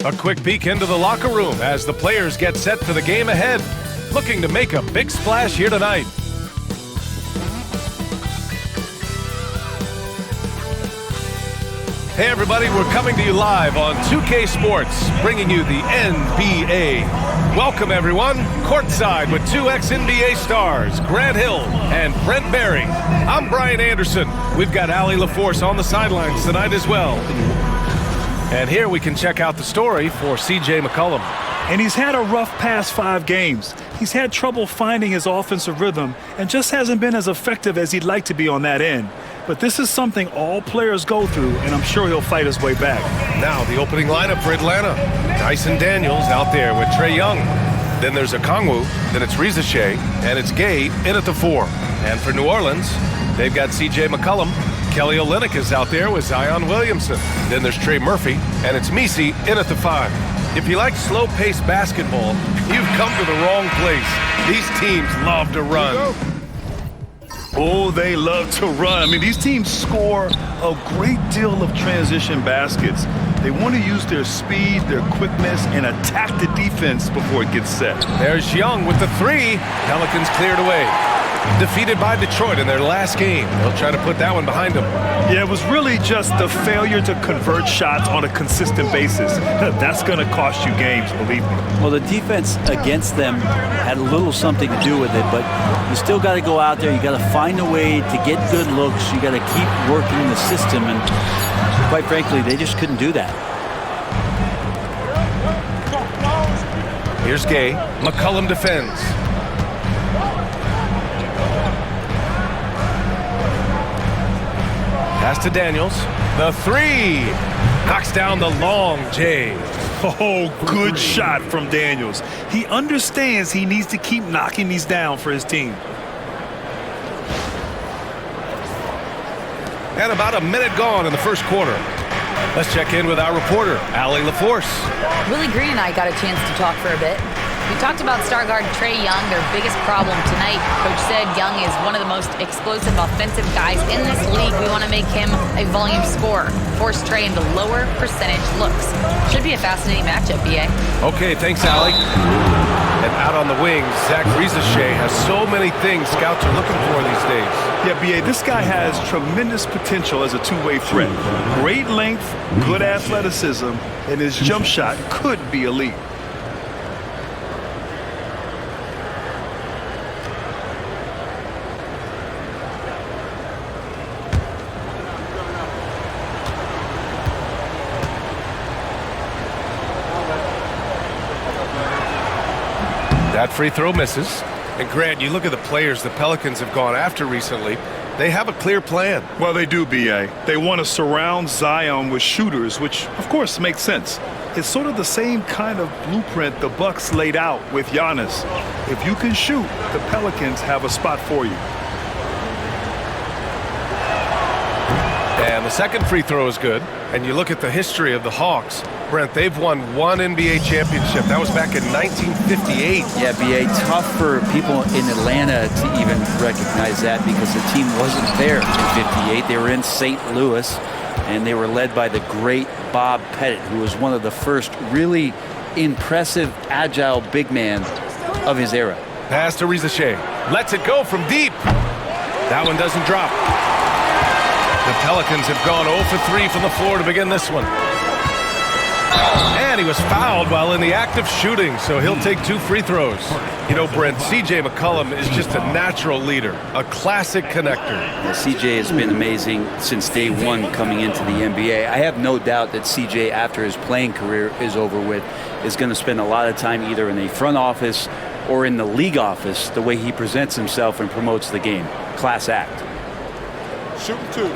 A quick peek into the locker room as the players get set for the game ahead, looking to make a big splash here tonight. Hey everybody, we're coming to you live on 2K Sports, bringing you the NBA. Welcome everyone, courtside with two ex-NBA stars, Grant Hill and Brent Barry. I'm Brian Anderson. We've got Allie LaForce on the sidelines tonight as well. And here we can check out the story for CJ McCollum. And he's had a rough past 5 games. He's had trouble finding his offensive rhythm and just hasn't been as effective as he'd like to be on that end. But this is something all players go through, and I'm sure he'll fight his way back. Now the opening lineup for Atlanta. Dyson Daniels out there with Trae Young. Then there's Okongwu, then it's Reza Shea, and it's Gay in at the 4. And for New Orleans, they've got CJ McCollum. Kelly Olynyk is out there with Zion Williamson. Then there's Trey Murphy, and it's Messi in at the 5. If you like slow-paced basketball, you've come to the wrong place. These teams love to run. Oh, they love to run. I mean, these teams score a great deal of transition baskets. They want to use their speed, their quickness, and attack the defense before it gets set. There's Young with the 3. Pelicans cleared away. Defeated by Detroit in their last game. They'll try to put that one behind them. Yeah, it was really just the failure to convert shots on a consistent basis. That's going to cost you games, believe me. Well, the defense against them had a little something to do with it, but you still got to go out there. You got to find a way to get good looks. You got to keep working the system, and quite frankly, they just couldn't do that. Here's Gay. McCollum defends. Pass to Daniels. The 3. Knocks down the long J. Oh, good shot from Daniels. He understands he needs to keep knocking these down for his team. And about a minute gone in the first quarter. Let's check in with our reporter, Allie LaForce. Willie Green and I got a chance to talk for a bit. We talked about star guard Trae Young, their biggest problem tonight. Coach said Young is one of the most explosive offensive guys in this league. We want to make him a volume scorer, force Trae into lower percentage looks. Should be a fascinating matchup, BA. Okay, thanks, Allie. And out on the wings, Zach Shea has so many things scouts are looking for these days. Yeah, BA, this guy has tremendous potential as a two-way threat. Great length, good athleticism, and his jump shot could be elite. That free throw misses. And Grant, you look at the players the Pelicans have gone after recently. They have a clear plan. Well, they do, BA. They want to surround Zion with shooters, which, of course, makes sense. It's sort of the same kind of blueprint the Bucks laid out with Giannis. If you can shoot, the Pelicans have a spot for you. And the second free throw is good. And you look at the history of the Hawks. Brent, they've won 1 NBA championship. That was back in 1958. Yeah, BA, tough for people in Atlanta to even recognize that because the team wasn't there in 58. They were in St. Louis, and they were led by the great Bob Pettit, who was one of the first really impressive, agile big man of his era. Pass to Reza Shea. Lets it go from deep. That one doesn't drop. The Pelicans have gone 0 for 3 from the floor to begin this one. And he was fouled while in the act of shooting, so he'll take 2 free throws. You know, Brent, CJ McCollum is just a natural leader, a classic connector. Yeah, CJ has been amazing since day one coming into the NBA. I have no doubt that CJ, after his playing career is over with, is going to spend a lot of time either in the front office or in the league office, the way he presents himself and promotes the game. Class act. Shooting 2.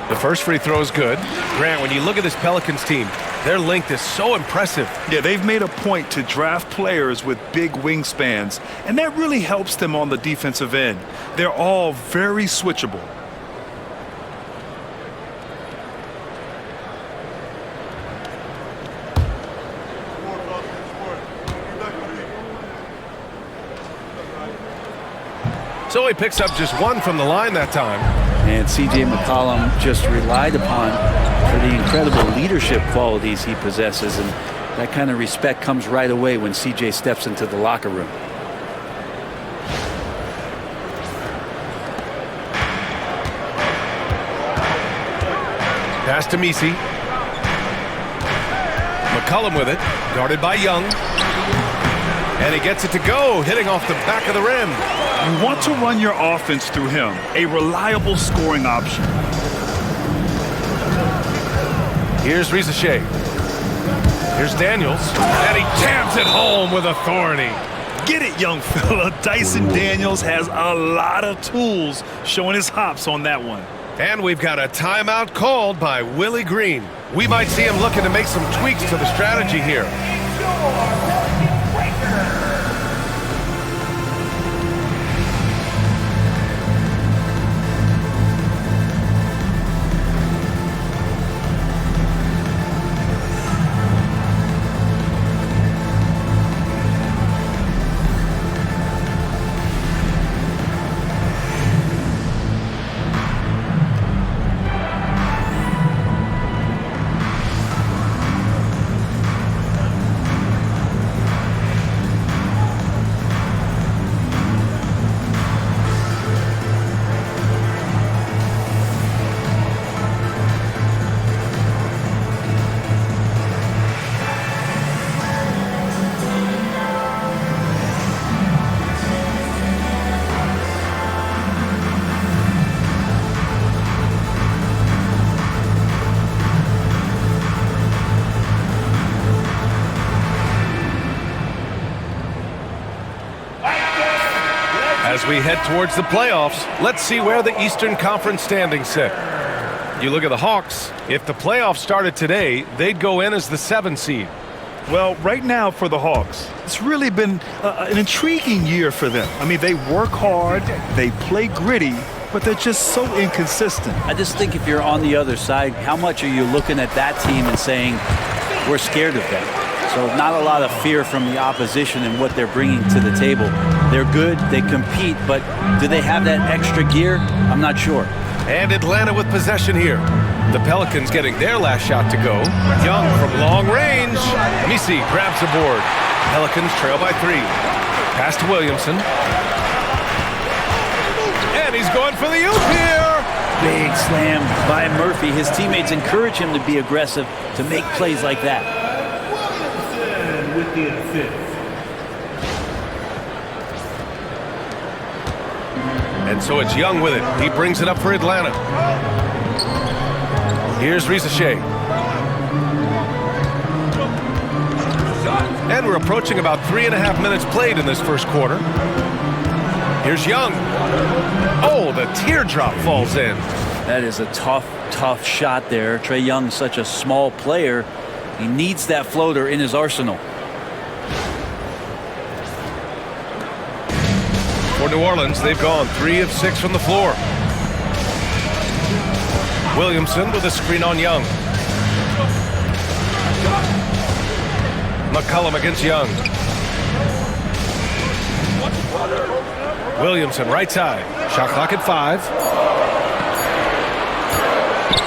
The first free throw is good. Grant, when you look at this Pelicans team, their length is so impressive. Yeah, they've made a point to draft players with big wingspans, and that really helps them on the defensive end. They're all very switchable. So he picks up just one from the line that time. And C.J. McCollum just relied upon for the incredible leadership qualities he possesses. And that kind of respect comes right away when C.J. steps into the locker room. Pass to Misi. McCollum with it, guarded by Young. And he gets it to go, hitting off the back of the rim. You want to run your offense through him, a reliable scoring option. Here's Riza-Shea. Here's Daniels, and he jams it home with authority. Get it, young fella. Dyson Daniels has a lot of tools, showing his hops on that one. And we've got a timeout called by Willie Green. We might see him looking to make some tweaks to the strategy here. As we head towards the playoffs, let's see where the Eastern Conference standings sit. You look at the Hawks. If the playoffs started today, they'd go in as the 7th seed. Well, right now for the Hawks, it's really been an intriguing year for them. I mean, they work hard, they play gritty, but they're just so inconsistent. I just think if you're on the other side, how much are you looking at that team and saying, we're scared of them? So not a lot of fear from the opposition and what they're bringing to the table. They're good, they compete, but do they have that extra gear? I'm not sure. And Atlanta with possession here. The Pelicans getting their last shot to go. Young from long range. Misi grabs the board. Pelicans trail by 3. Pass to Williamson. And he's going for the oop here. Big slam by Murphy. His teammates encourage him to be aggressive, to make plays like that. With the assist. And so it's Young with it. He brings it up for Atlanta. Here's Riza-Shea. And we're approaching about 3.5 minutes played in this first quarter. Here's Young. Oh, the teardrop falls in. That is a tough shot there. Trae Young, such a small player. He needs that floater in his arsenal. For New Orleans, they've gone 3 of 6 from the floor. Williamson with a screen on Young. McCollum against Young. Williamson right side. Shot clock at 5.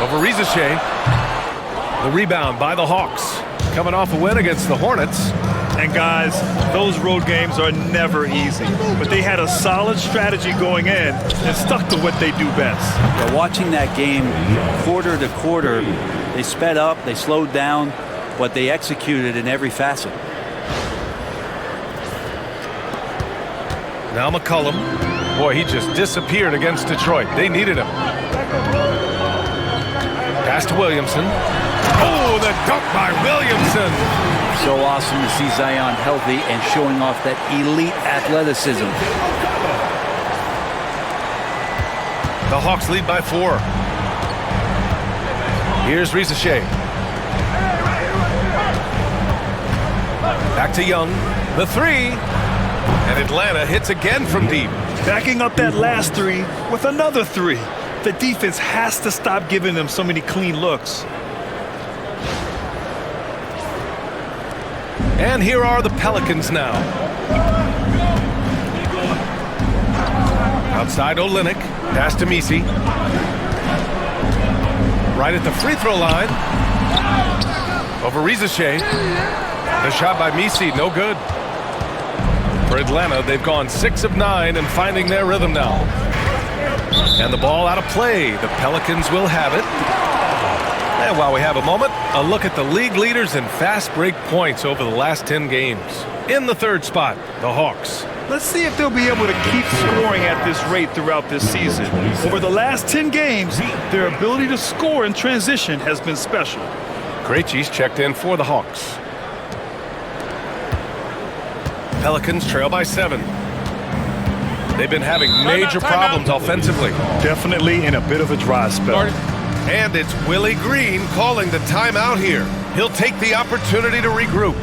Over Riza-Shea. The rebound by the Hawks. Coming off a win against the Hornets. And guys, those road games are never easy, but they had a solid strategy going in and stuck to what they do best. Well, watching that game quarter to quarter, they sped up, they slowed down, but they executed in every facet. Now McCollum. Boy, he just disappeared against Detroit. They needed him. Pass to Williamson. Oh, the dunk by Williamson. So awesome to see Zion healthy and showing off that elite athleticism. The Hawks lead by 4. Here's Riza-Shea. Back to Young. The 3. And Atlanta hits again from deep. Backing up that last 3 with another 3. The defense has to stop giving them so many clean looks. And here are the Pelicans now. Outside Olynyk. Pass to Misi. Right at the free throw line. Over Rizachet. The shot by Misi, no good. For Atlanta, they've gone 6 of 9 and finding their rhythm now. And the ball out of play. The Pelicans will have it. And while we have a moment, a look at the league leaders in fast break points over the last 10 games. In the third spot, the Hawks. Let's see if they'll be able to keep scoring at this rate throughout this season. Over the last 10 games, their ability to score in transition has been special. Krejci's checked in for the Hawks. Pelicans trail by 7. They've been having major problems offensively. Definitely in a bit of a dry spell. And it's Willie Green calling the timeout here. He'll take the opportunity to regroup.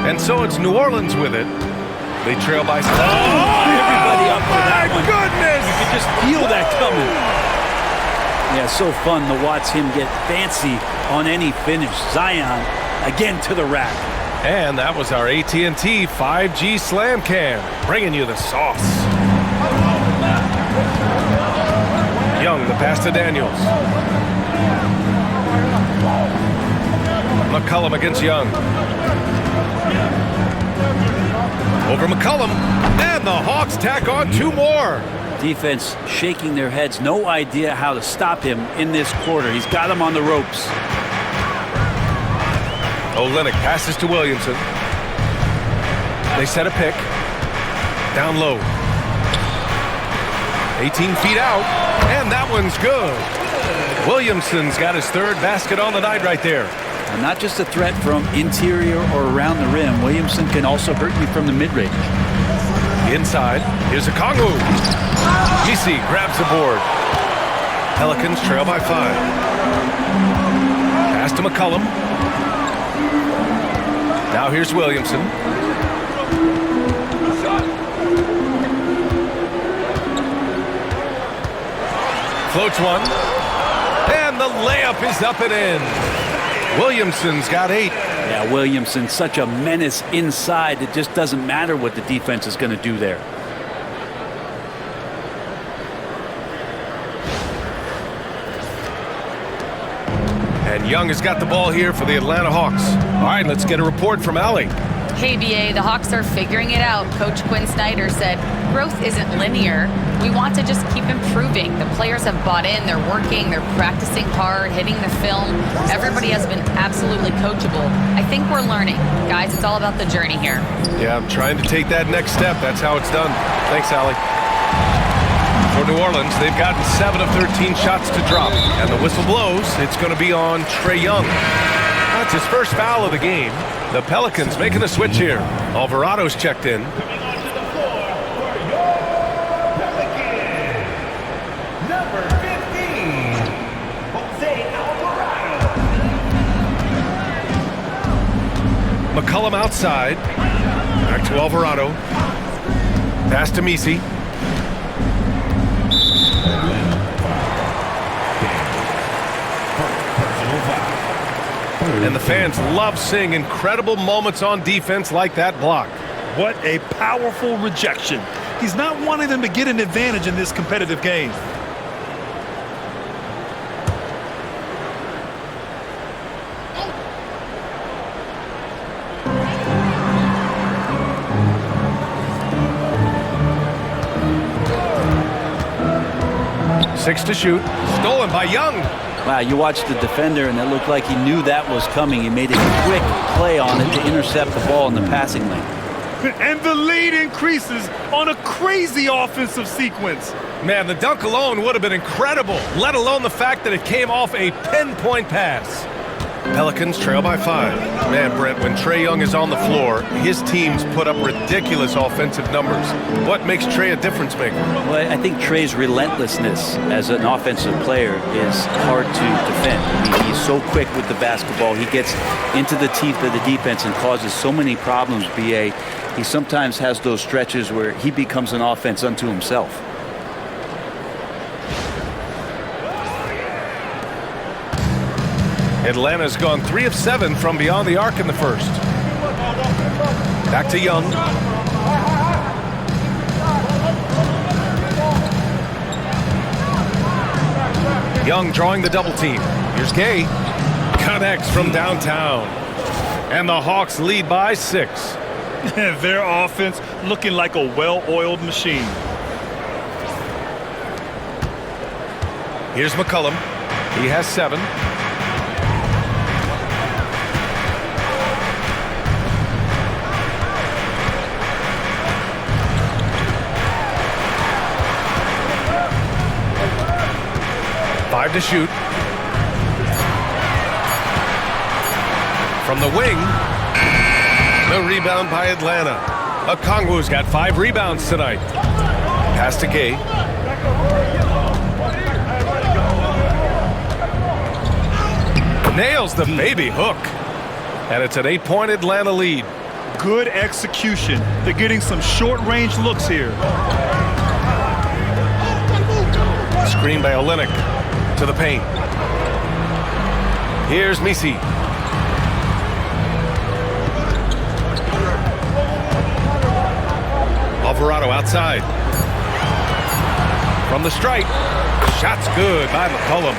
And so it's New Orleans with it. They trail by 7. Everybody up for that one. Goodness! You could just feel that coming. Yeah, so fun to watch him get fancy on any finish. Zion, again to the rack. And that was our AT&T 5G Slam Cam, bringing you the sauce. Young, the pass to Daniels. McCollum against Young. Over McCollum, and the Hawks tack on 2 more. Defense shaking their heads, no idea how to stop him in this quarter. He's got him on the ropes. Olynyk passes to Williamson. They set a pick. Down low. 18 feet out, and that one's good. Williamson's got his 3rd basket on the night right there. And not just a threat from interior or around the rim. Williamson can also hurt you from the mid-range. Inside, here's a Kongu. GC grabs the board. Pelicans trail by 5. Pass to McCollum. Now here's Williamson. Floats one. And the layup is up and in. Williamson's got 8. Yeah, Williamson, such a menace inside. It just doesn't matter what the defense is going to do there. And Young has got the ball here for the Atlanta Hawks. All right, let's get a report from Allie. Hey, BA, the Hawks are figuring it out. Coach Quinn Snyder said, growth isn't linear. We want to just keep improving. The players have bought in. They're working. They're practicing hard, hitting the film. Everybody has been absolutely coachable. I think we're learning. Guys, it's all about the journey here. Yeah, I'm trying to take that next step. That's how it's done. Thanks, Allie. For New Orleans, they've gotten 7 of 13 shots to drop. And the whistle blows. It's going to be on Trae Young. That's his first foul of the game. The Pelicans making a switch here. Alvarado's checked in. McCollum outside. Back to Alvarado. Pass to Misi. And the fans love seeing incredible moments on defense like that block. What a powerful rejection. He's not wanting them to get an advantage in this competitive game. Six to shoot. Stolen by Young. Wow, you watched the defender, and it looked like he knew that was coming. He made a quick play on it to intercept the ball in the passing lane. And the lead increases on a crazy offensive sequence. Man, the dunk alone would have been incredible, let alone the fact that it came off a pinpoint pass. Pelicans trail by 5. Man, Brent, when Trae Young is on the floor, his teams put up ridiculous offensive numbers. What makes Trae a difference maker? Well, I think Trae's relentlessness as an offensive player is hard to defend. I mean, he's so quick with the basketball. He gets into the teeth of the defense and causes so many problems, B.A. He sometimes has those stretches where he becomes an offense unto himself. Atlanta's gone 3 of 7 from beyond the arc in the first. Back to Young. Young drawing the double team. Here's Gay. Connects from downtown. And the Hawks lead by 6. Their offense looking like a well-oiled machine. Here's McCollum. He has 7. Five to shoot. From the wing. The rebound by Atlanta. Okongwu's got 5 rebounds tonight. Pass to Gay. Nails the baby hook. And it's an 8-point Atlanta lead. Good execution. They're getting some short-range looks here. Screen by Olynyk. To the paint. Here's Misi. Alvarado outside. From the stripe. Shot's good by McCollum.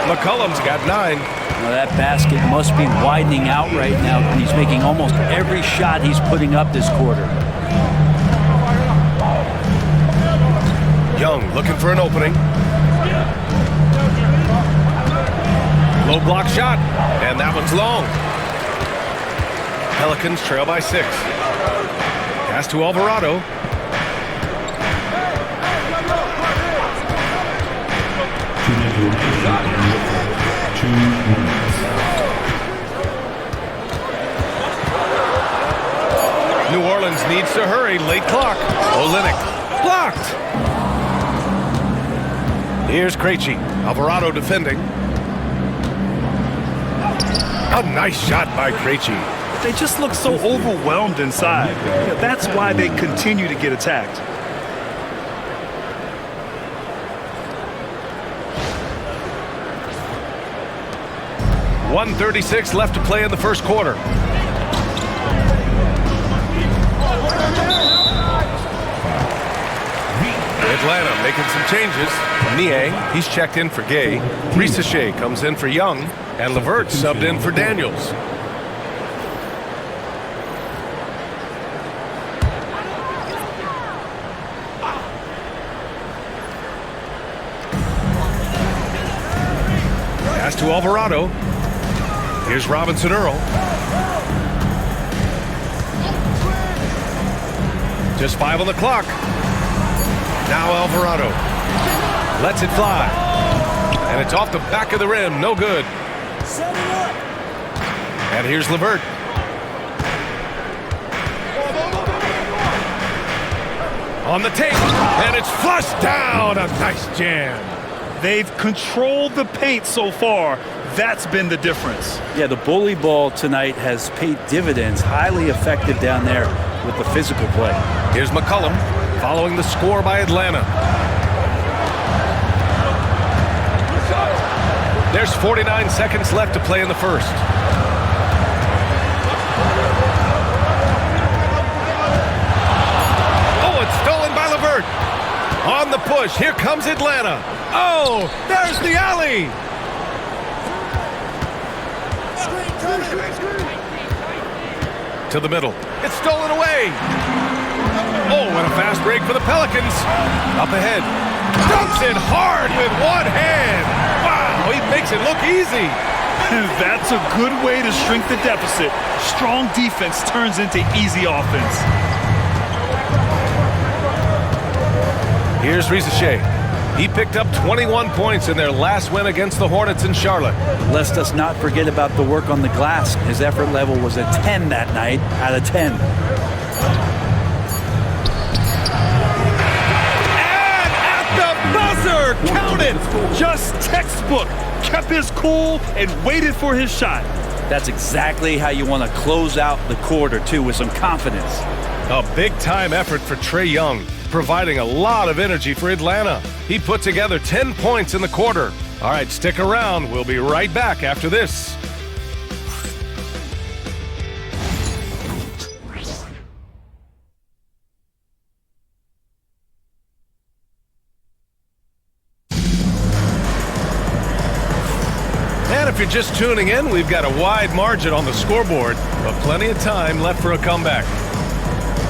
McCollum's got 9. Well, that basket must be widening out right now, and he's making almost every shot he's putting up this quarter. Young looking for an opening. Low block shot, and that one's long. Pelicans trail by 6. Pass to Alvarado. New Orleans needs to hurry. Late clock. Olynyk blocked. Here's Krejci. Alvarado defending. A nice shot by Krejci. They just look so overwhelmed inside. That's why they continue to get attacked. .136 left to play in the first quarter. Atlanta making some changes. Niang, he's checked in for Gay. Risachet comes in for Young. And LeVert subbed in for Daniels. Pass to Alvarado. Here's Robinson Earl. Just 5 on the clock. Now Alvarado lets it fly. And it's off the back of the rim. No good. And here's LeVert. On the tape. And it's flushed down. A nice jam. They've controlled the paint so far. That's been the difference. Yeah, the bully ball tonight has paid dividends. Highly effective down there with the physical play. Here's McCollum following the score by Atlanta. There's 49 seconds left to play in the first. the push. Here comes Atlanta. Oh, there's the alley. To the middle. It's stolen away. Oh, and a fast break for the Pelicans. Up ahead. Dumps it hard with one hand. Wow, he makes it look easy. That's a good way to shrink the deficit. Strong defense turns into easy offense. Here's Rizachet. He picked up 21 points in their last win against the Hornets in Charlotte. Let us not forget about the work on the glass. His effort level was a 10 that night out of 10. And at the buzzer, count it. Just textbook. Kept his cool and waited for his shot. That's exactly how you want to close out the quarter, too, with some confidence. A big-time effort for Trae Young, providing a lot of energy for Atlanta. He put together 10 points in the quarter. All right, stick around. We'll be right back after this. And if you're just tuning in, we've got a wide margin on the scoreboard, but plenty of time left for a comeback.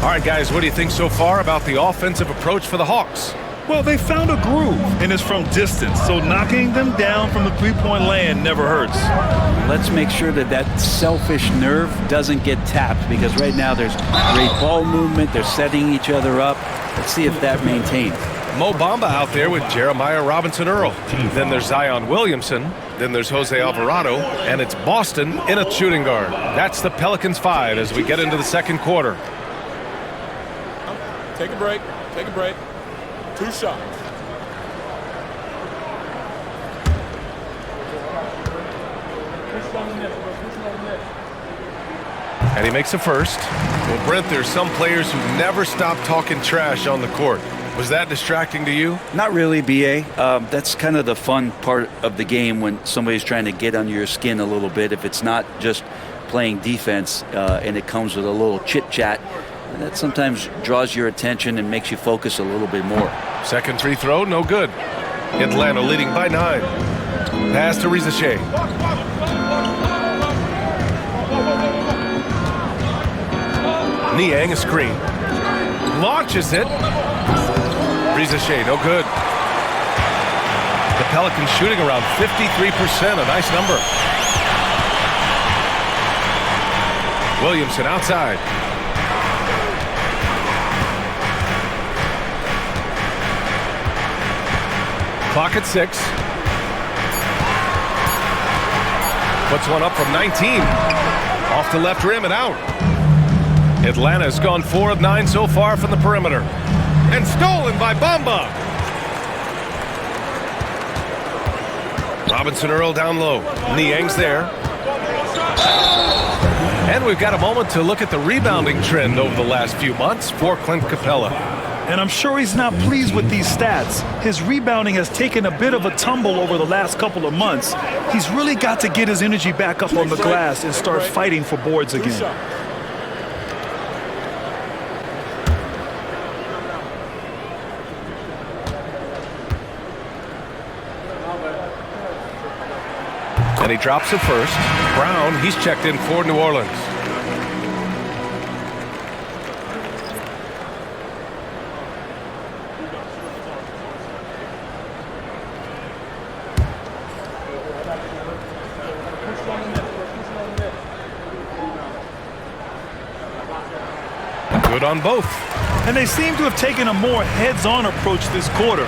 All right, guys, what do you think so far about the offensive approach for the Hawks? Well, they found a groove, and it's from distance, so knocking them down from the three-point land never hurts. Let's make sure that that selfish nerve doesn't get tapped, because right now there's great ball movement. They're setting each other up. Let's see if that maintains. Mo Bamba out there with Jeremiah Robinson-Earl. Then there's Zion Williamson. Then there's Jose Alvarado. And it's Boston in a shooting guard. That's the Pelicans 5 as we get into the second quarter. Take a break. Take a break. 2 shots. And he makes a first. Well, Brent, there's some players who never stop talking trash on the court. Was that distracting to you? Not really, B.A. That's kind of the fun part of the game when somebody's trying to get under your skin a little bit. If it's not just playing defense and it comes with a little chit-chat, that sometimes draws your attention and makes you focus a little bit more. Second free throw, no good. Atlanta leading by 9. Pass to Rizachet. Niang a screen. Launches it. Rizachet, no good. The Pelicans shooting around 53%, a nice number. Williamson outside. Clock at 6. Puts one up from 19. Off the left rim and out. Atlanta's gone 4 of 9 so far from the perimeter. And stolen by Bamba. Robinson-Earl down low. Niang's there. And we've got a moment to look at the rebounding trend over the last few months for Clint Capella. And I'm sure he's not pleased with these stats. His rebounding has taken a bit of a tumble over the last couple of months. He's really got to get his energy back up on the glass and start fighting for boards again. And he drops it first. Brown, he's checked in for New Orleans. Good on both. And they seem to have taken a more heads-on approach this quarter,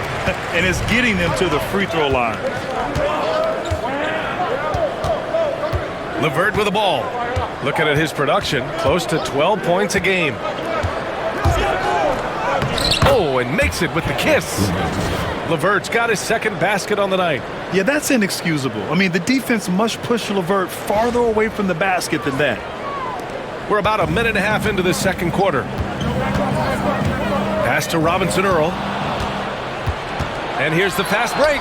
and it's getting them to the free throw line. LeVert with the ball. Looking at his production, close to 12 points a game. Oh, and makes it with the kiss. LeVert's got his second basket on the night. Yeah, that's inexcusable. I mean, the defense must push LeVert farther away from the basket than that. We're about a minute and a half into this second quarter. Pass to Robinson-Earl. And here's the fast break.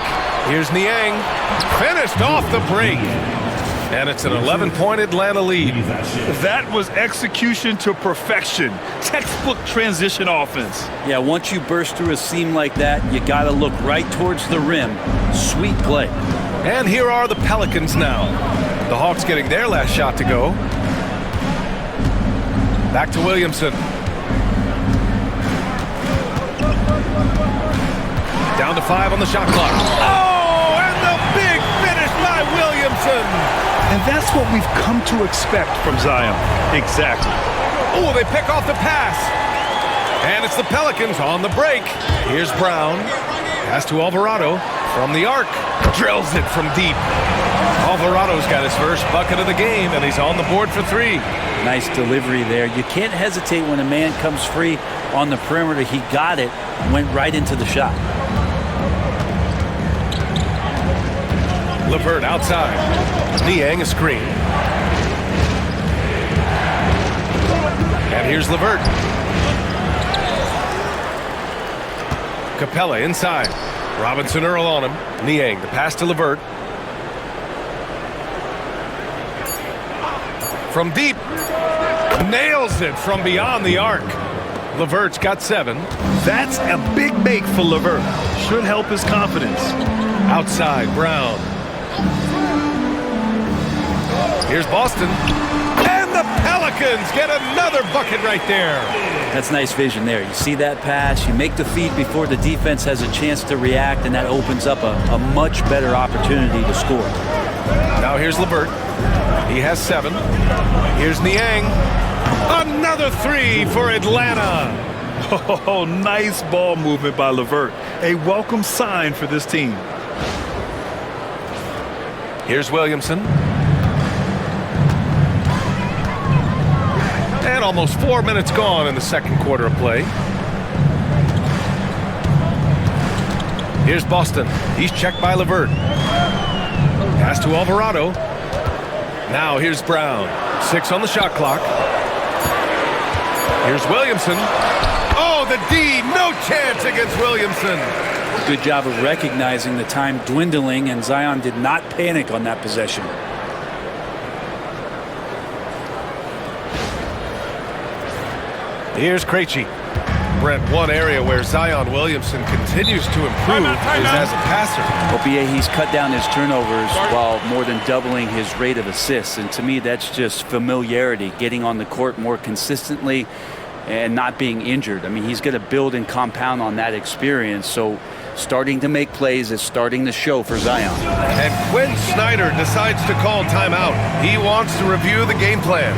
Here's Niang. Finished off the break. And it's an 11-point Atlanta lead. That was execution to perfection. Textbook transition offense. Yeah, once you burst through a seam like that, you got to look right towards the rim. Sweet play. And here are the Pelicans now. The Hawks getting their last shot to go. Back to Williamson. Down to 5 on the shot clock. Oh, and the big finish by Williamson. And that's what we've come to expect from Zion. Exactly. Oh, they pick off the pass. And it's the Pelicans on the break. Here's Brown. Pass to Alvarado from the arc. Drills it from deep. Alvarado's got his first bucket of the game, and he's on the board for 3. Nice delivery there. You can't hesitate when a man comes free on the perimeter. He got it, went right into the shot. LeVert outside. Niang a screen. And here's LeVert. Capella inside. Robinson Earl on him. Niang, the pass to LeVert. From deep. Nails it from beyond the arc. LeVert's got 7. That's a big make for LeVert. Should help his confidence. Outside, Brown. Here's Boston. And the Pelicans get another bucket right there. That's nice vision there. You see that pass, you make the feed before the defense has a chance to react, and that opens up a much better opportunity to score. Now here's LeVert. He has 7. Here's Niang. Another 3 for Atlanta. Oh, nice ball movement by LeVert. A welcome sign for this team. Here's Williamson. And almost 4 minutes gone in the second quarter of play. Here's Boston. He's checked by LeVert. Pass to Alvarado. Now here's Brown. 6 on the shot clock. Here's Williamson. Oh, the D. No chance against Williamson. Good job of recognizing the time dwindling, and Zion did not panic on that possession. Here's Krejci. Brent, one area where Zion Williamson continues to improve is as a passer. Well, BA, he's cut down his turnovers while more than doubling his rate of assists. And to me, that's just familiarity, getting on the court more consistently and not being injured. I mean, he's going to build and compound on that experience. So starting to make plays is starting to show for Zion. And Quinn Snyder decides to call timeout. He wants to review the game plan.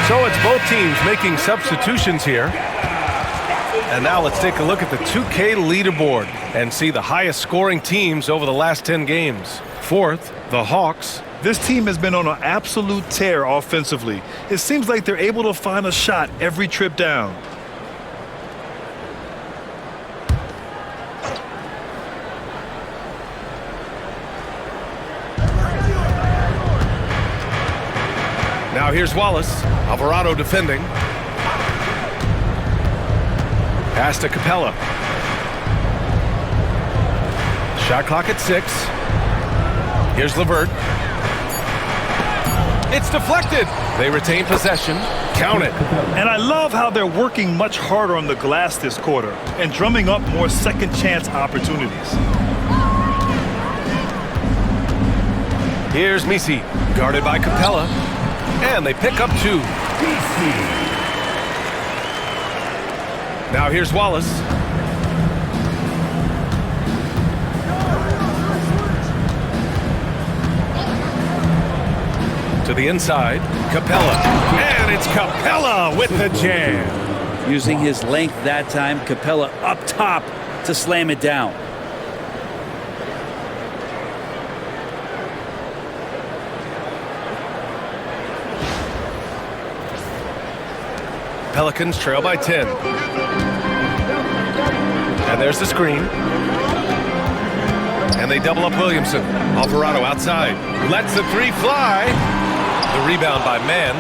So it's both teams making substitutions here. And now let's take a look at the 2K leaderboard and see the highest scoring teams over the last 10 games. 4th, the Hawks. This team has been on an absolute tear offensively. It seems like they're able to find a shot every trip down. Now here's Wallace. Alvarado defending. Pass to Capella. Shot clock at 6. Here's LeVert. It's deflected. They retain possession. Count it. And I love how they're working much harder on the glass this quarter and drumming up more second chance opportunities. Here's Misi, guarded by Capella. And they pick up 2. Now here's Wallace. To the inside, Capella. And it's Capella with the jam. Using his length that time, Capella up top to slam it down. Pelicans trail by 10. And there's the screen. And they double up Williamson. Alvarado outside. Lets the 3 fly. The rebound by Mann.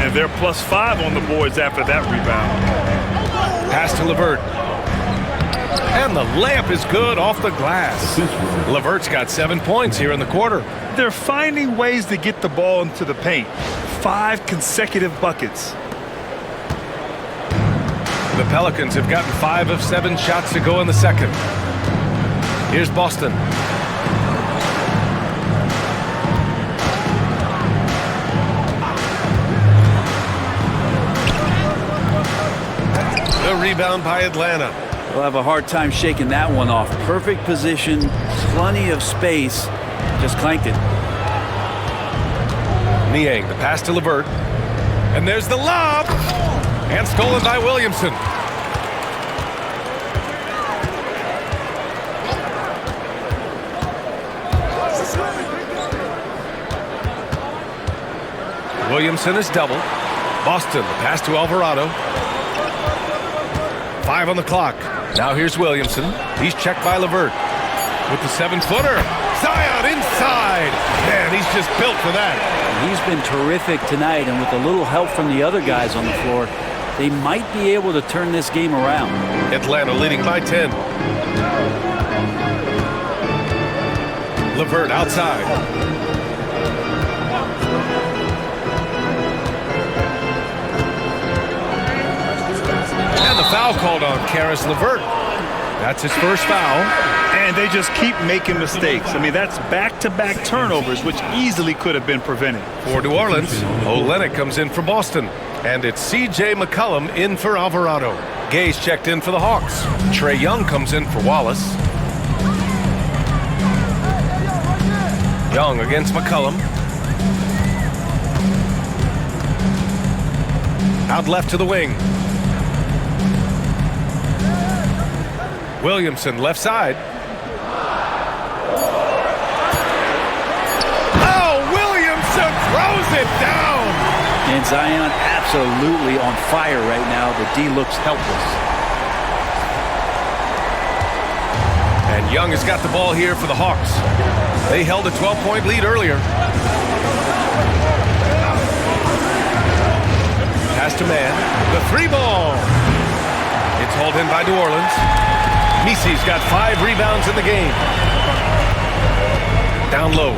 And they're +5 on the boards after that rebound. Pass to LeVert. And the layup is good off the glass. LeVert's got 7 points here in the quarter. They're finding ways to get the ball into the paint. 5 consecutive buckets. The Pelicans have gotten 5 of 7 shots to go in the second. Here's Boston. The rebound by Atlanta. They'll have a hard time shaking that one off. Perfect position, plenty of space. Just clanked it. Niang, the pass to LeVert. And there's the lob. And stolen by Williamson. Williamson is doubled. Boston, the pass to Alvarado. 5 on the clock. Now here's Williamson. He's checked by LeVert. With the 7-footer. Zion inside. Man, he's just built for that. He's been terrific tonight, and with a little help from the other guys on the floor, they might be able to turn this game around. Atlanta leading by 10. LeVert outside. And the foul called on Karis LeVert. That's his first foul. And they just keep making mistakes. I mean, that's back-to-back turnovers, which easily could have been prevented. For New Orleans, Olynyk comes in for Boston. And it's C.J. McCollum in for Alvarado. Gay's checked in for the Hawks. Trae Young comes in for Wallace. Young against McCollum. Out left to the wing. Williamson left side. Oh, Williamson throws it down. And Zion absolutely on fire right now. The D looks helpless. And Young has got the ball here for the Hawks. They held a 12-point lead earlier. Pass to Mann. The 3-ball. It's hauled in by New Orleans. Misi's got 5 rebounds in the game. Down low.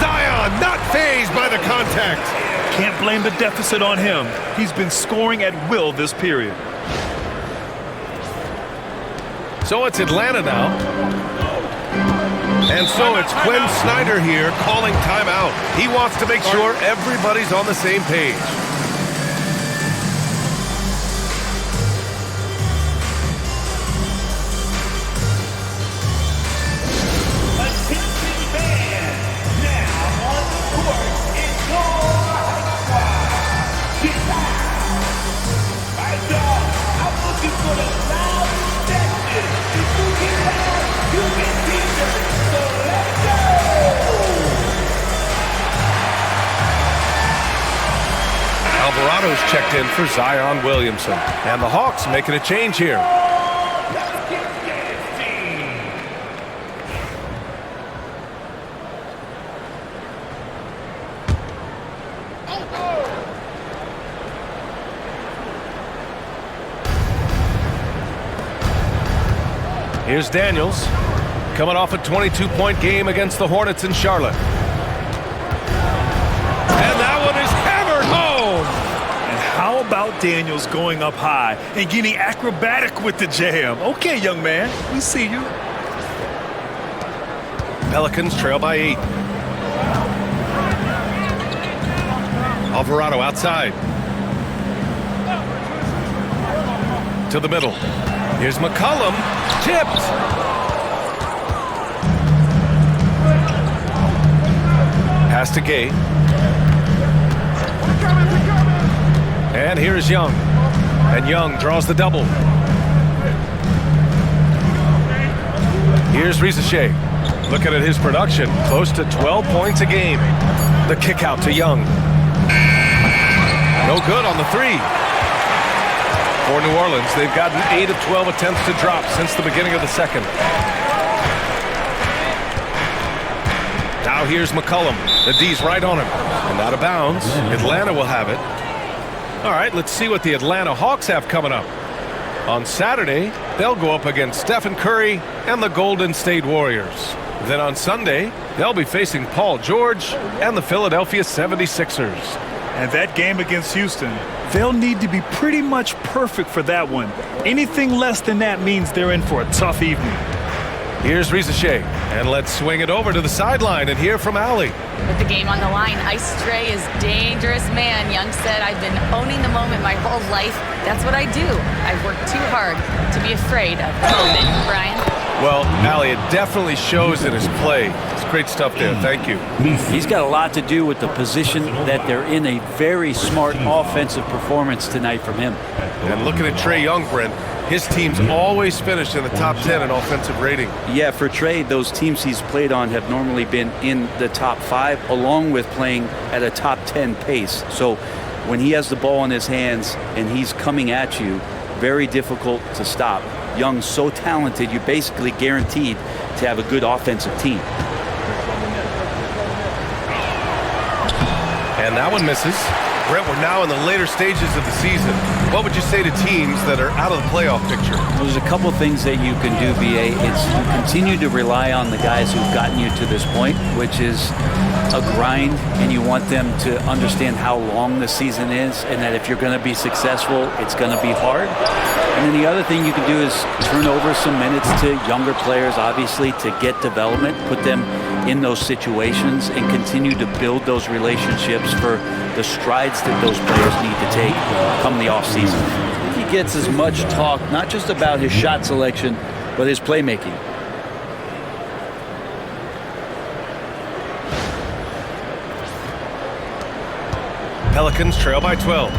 Zion not fazed by the contact. Can't blame the deficit on him. He's been scoring at will this period. So it's Atlanta now. And so it's Quinn Snyder here calling timeout. He wants to make sure everybody's on the same page. Alvarado's checked in for Zion Williamson. And the Hawks making a change here. Here's Daniels, coming off a 22-point game against the Hornets in Charlotte. Daniels going up high and getting acrobatic with the jam. Okay, young man, we see you. Pelicans trail by 8. Alvarado outside. To the middle. Here's McCollum. Tipped. Pass to Gay. And here's Young. And Young draws the double. Here's Rizachet. Looking at his production, close to 12 points a game. The kick out to Young. No good on the 3. For New Orleans, they've gotten 8 of 12 attempts to drop since the beginning of the second. Now here's McCollum. The D's right on him. And out of bounds. Atlanta will have it. All right, let's see what the Atlanta Hawks have coming up. On Saturday, they'll go up against Stephen Curry and the Golden State Warriors. Then on Sunday, they'll be facing Paul George and the Philadelphia 76ers. And that game against Houston, they'll need to be pretty much perfect for that one. Anything less than that means they're in for a tough evening. Here's Rizachet, and let's swing it over to the sideline and hear from Allie. With the game on the line, Ice Trae is dangerous man. Young said, I've been owning the moment my whole life. That's what I do. I've worked too hard to be afraid of the moment. Brian? Well, Allie, it definitely shows in his play. It's great stuff there. Thank you. He's got a lot to do with the position that they're in. A very smart offensive performance tonight from him. And looking at Trae Young, Brent, his team's always finished in the top 10 in offensive rating. Yeah, for Trae, those teams he's played on have normally been in the top 5, along with playing at a top 10 pace. So when he has the ball in his hands and he's coming at you, very difficult to stop. Young's so talented, you're basically guaranteed to have a good offensive team. And that one misses. Brent, we're now in the later stages of the season. What would you say to teams that are out of the playoff picture? Well, there's a couple things that you can do, BA. It's you continue to rely on the guys who've gotten you to this point, which is a grind, and you want them to understand how long the season is, and that if you're going to be successful, it's going to be hard. And then the other thing you can do is turn over some minutes to younger players, obviously, to get development, put them in those situations, and continue to build those relationships for the strides that those players need to take come the offseason. I think he gets as much talk, not just about his shot selection, but his playmaking. Pelicans trail by 12.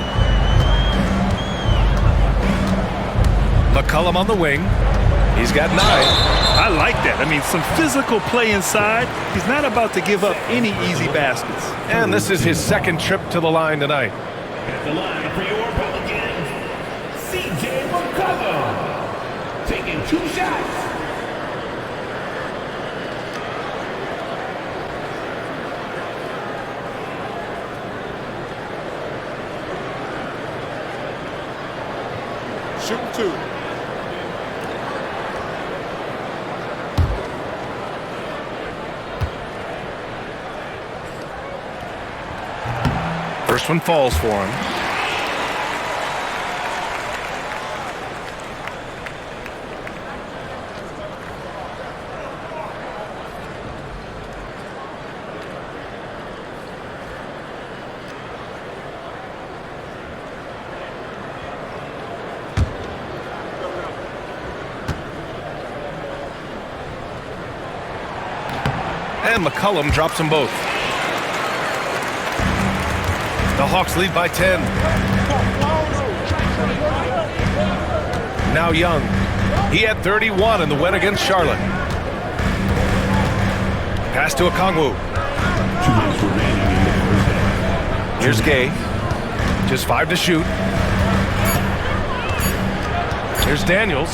McCollum on the wing. He's got 9. I like that. I mean, some physical play inside. He's not about to give up any easy baskets. And this is his second trip to the line tonight. At the line for your Pelicans, CJ McCollum, taking 2 shots. Shoot 2. First one falls for him. And McCollum drops them both. The Hawks lead by 10. Now Young. He had 31 in the win against Charlotte. Pass to Okongwu. 2 minutes remaining in the first half. Here's Gay. Just 5 to shoot. Here's Daniels.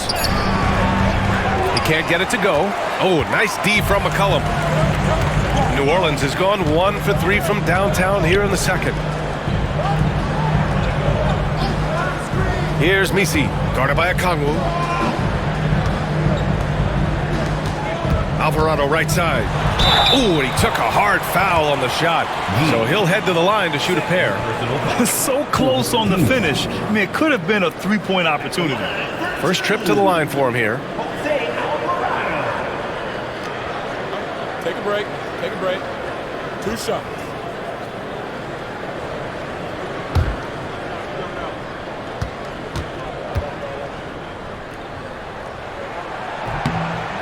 He can't get it to go. Oh, nice D from McCollum. New Orleans has gone 1 for 3 from downtown here in the second. Here's Misi, guarded by Okongwu. Alvarado right side. Ooh, and he took a hard foul on the shot. So he'll head to the line to shoot a pair. So close on the finish. I mean, it could have been a three-point opportunity. First trip to the line for him here. Take a break. Take a break. 2 shots.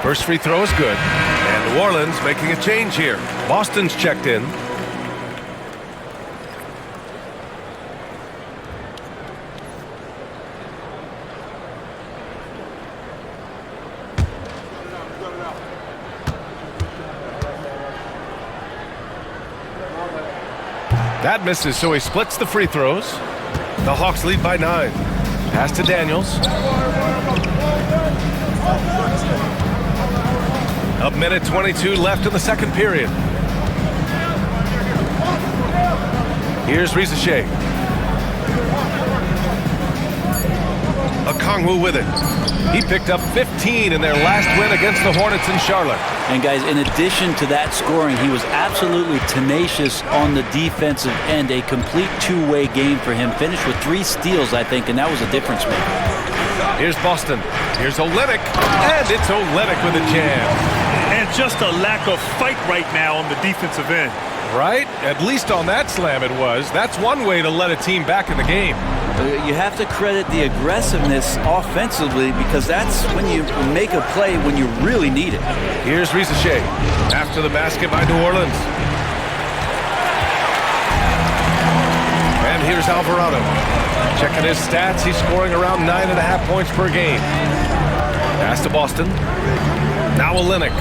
First free throw is good. And New Orleans making a change here. Boston's checked in. That misses, so he splits the free throws. The Hawks lead by 9. Pass to Daniels. A minute 22 left in the second period. Here's Rizachet. Okongwu with it. He picked up 15 in their last win against the Hornets in Charlotte. And guys, in addition to that scoring, he was absolutely tenacious on the defensive end. A complete two-way game for him. Finished with 3 steals, I think, and that was a difference maker. Here's Boston. Here's Olynyk. And it's Olynyk with a jam. And just a lack of fight right now on the defensive end. Right? At least on that slam it was. That's one way to let a team back in the game. You have to credit the aggressiveness offensively because that's when you make a play when you really need it. Here's Rizachet. After the basket by New Orleans. And here's Alvarado. Checking his stats, he's scoring around 9.5 points per game. Pass to Boston. Now Olynyk.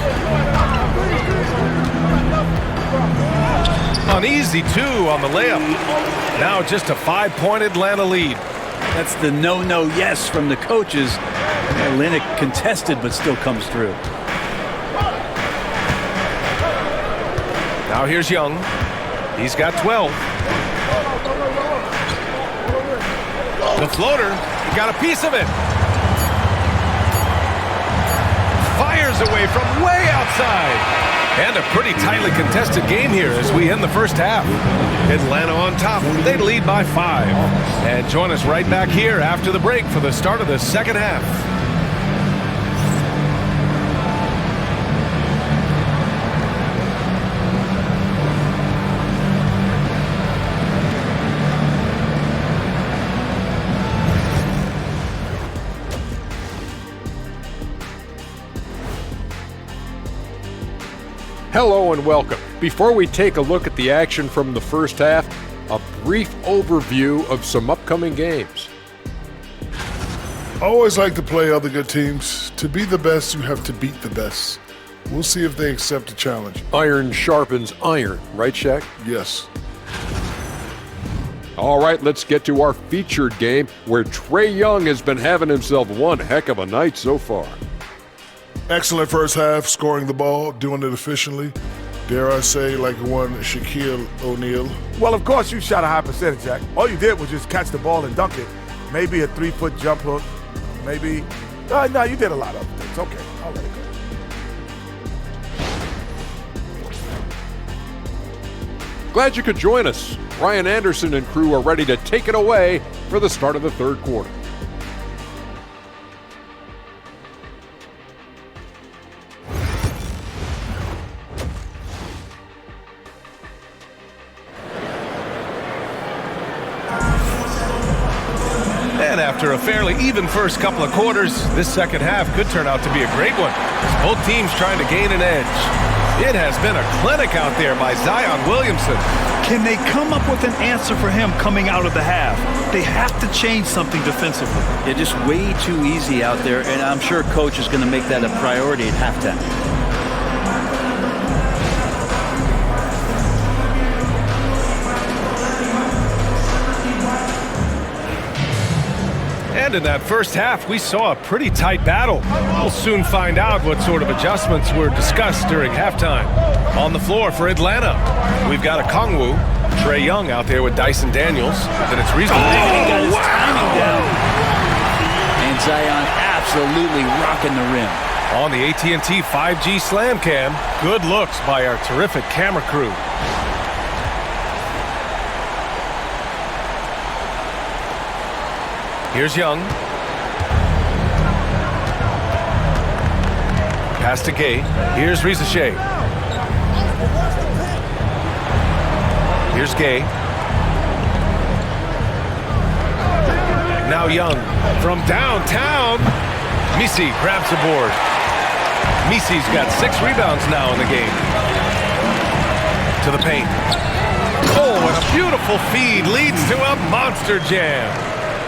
An easy 2 on the layup. Now just a 5-point Atlanta lead. That's the no, yes from the coaches. Olynyk contested but still comes through. Now here's Young. He's got 12. The floater, he got a piece of it. Fires away from way outside. And a pretty tightly contested game here as we end the first half. Atlanta on top. They lead by 5. And join us right back here after the break for the start of the second half. Hello and welcome. Before we take a look at the action from the first half, a brief overview of some upcoming games. I always like to play other good teams. To be the best, you have to beat the best. We'll see if they accept the challenge. Iron sharpens iron, right, Shaq? Yes. All right, let's get to our featured game where Trae Young has been having himself one heck of a night so far. Excellent first half, scoring the ball, doing it efficiently. Dare I say, like one Shaquille O'Neal. Well, of course, you shot a high percentage, Jack. All you did was just catch the ball and dunk it. Maybe a 3-foot jump hook. Maybe. No, you did a lot of things. Okay, I'll let it go. Glad you could join us. Ryan Anderson and crew are ready to take it away for the start of the third quarter. And after a fairly even first couple of quarters, this second half could turn out to be a great one, as both teams trying to gain an edge. It has been a clinic out there by Zion Williamson. Can they come up with an answer for him coming out of the half? They have to change something defensively. They're just way too easy out there, and I'm sure coach is going to make that a priority at halftime. And in that first half, we saw a pretty tight battle. We'll soon find out what sort of adjustments were discussed during halftime. On the floor for Atlanta, we've got Okongwu, Trae Young out there with Dyson Daniels. Then it's reasonable. He got his timing down. And Zion absolutely rocking the rim. On the AT&T 5G Slam Cam, good looks by our terrific camera crew. Here's Young. Pass to Gay. Here's Rizachet. Here's Gay. Now Young from downtown. Misi grabs the board. Misi's got 6 rebounds now in the game. To the paint. Oh, and a beautiful feed leads to a monster jam.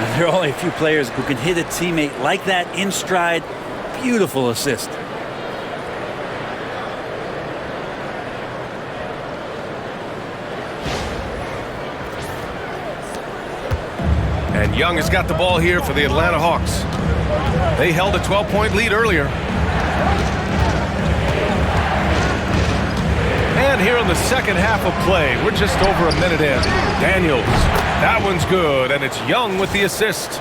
And there are only a few players who can hit a teammate like that in stride. Beautiful assist. And Young has got the ball here for the Atlanta Hawks. They held a 12-point lead earlier. And here in the second half of play, we're just over a minute in. Daniels, that one's good, and it's Young with the assist.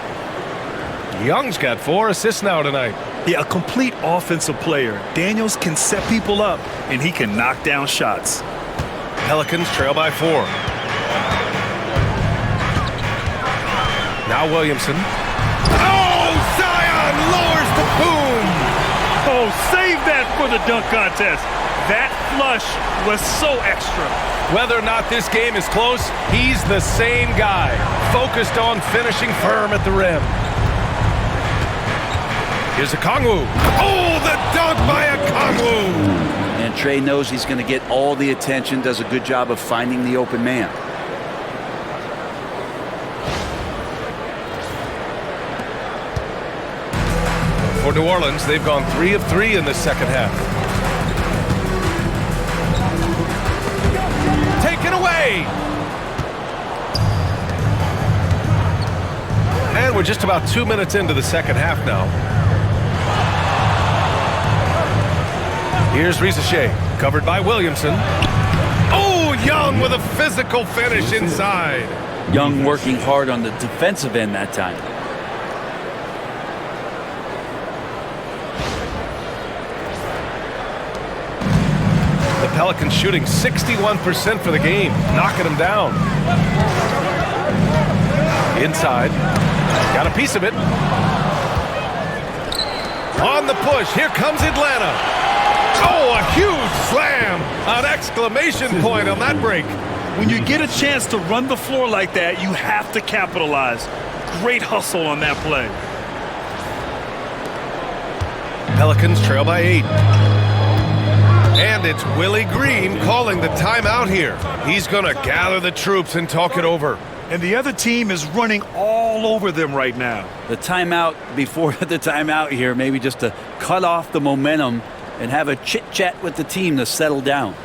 Young's got 4 assists now tonight. Yeah, a complete offensive player. Daniels can set people up, and he can knock down shots. Pelicans trail by 4. Now Williamson. Oh, Zion lowers the boom. Oh, save that for the dunk contest. That flush was so extra. Whether or not this game is close, he's the same guy, focused on finishing firm at the rim. Here's a Kongwu. Oh, the dunk by a Kongwu. And Trae knows he's going to get all the attention, does a good job of finding the open man. For New Orleans, they've gone 3 of 3 in this second half. Taken away! And we're just about 2 minutes into the second half now. Here's Rizachet, covered by Williamson. Oh, Young with a physical finish inside. Young working hard on the defensive end that time. The Pelicans shooting 61% for the game, knocking them down. Inside, got a piece of it. On the push, here comes Atlanta. Oh, a huge slam! An exclamation point on that break. When you get a chance to run the floor like that, you have to capitalize. Great hustle on that play. Pelicans trail by 8. And it's Willie Green calling the timeout here. He's going to gather the troops and talk it over. And the other team is running all over them right now. The timeout before the timeout here, maybe just to cut off the momentum and have a chit-chat with the team to settle down.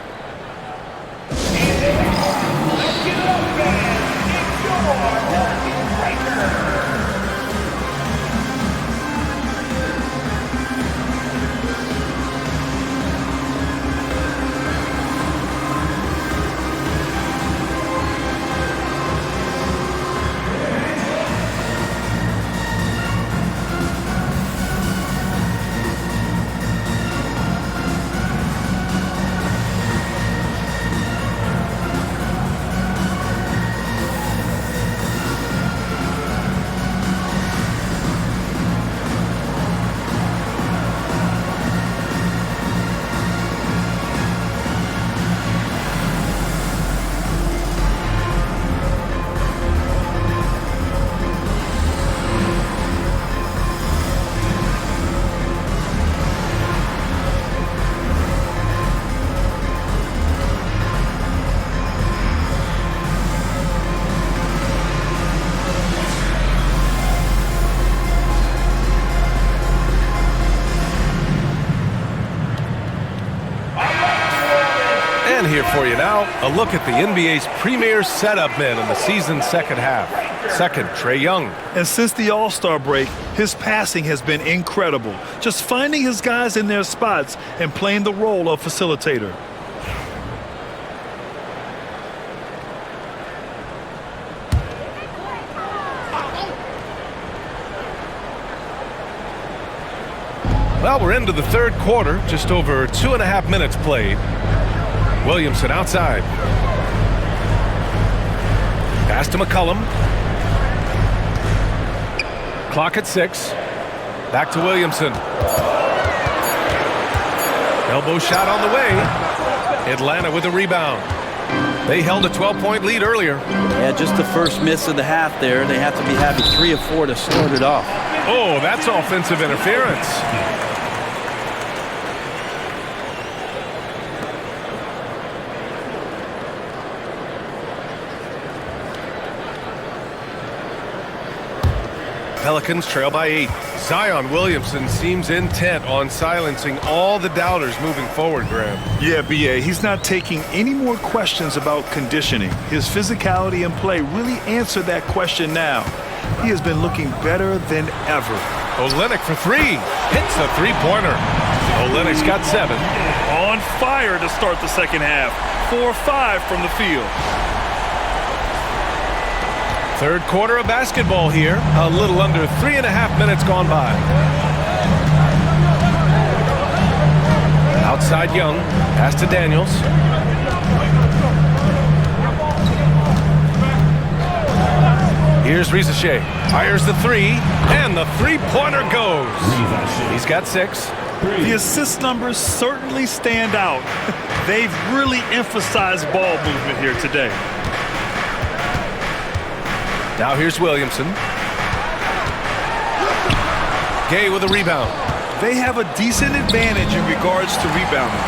Here for you now, a look at the NBA's premier setup men in the season's second half. Second, Trae Young. And since the All-Star break, his passing has been incredible. Just finding his guys in their spots and playing the role of facilitator. Well, we're into the third quarter, just over 2.5 minutes played. Williamson outside. Pass to McCollum. Clock at 6. Back to Williamson. Elbow shot on the way. Atlanta with a rebound. They held a 12-point lead earlier. Yeah, just the first miss of the half there. They have to be having 3 or 4 to start it off. Oh, that's offensive interference. Pelicans trail by 8. Zion Williamson seems intent on silencing all the doubters moving forward, Graham. Yeah, B.A., he's not taking any more questions about conditioning. His physicality and play really answer that question now. He has been looking better than ever. Olynyk for 3. Hits a three-pointer. Olynyk's got 7. On fire to start the second half. 4-5 from the field. Third quarter of basketball here. A little under 3.5 minutes gone by. Outside Young. Pass to Daniels. Here's Rizachet. Fires the 3. And the three-pointer goes. He's got 6. The assist numbers certainly stand out. They've really emphasized ball movement here today. Now here's Williamson. Gay with a rebound. They have a decent advantage in regards to rebounding.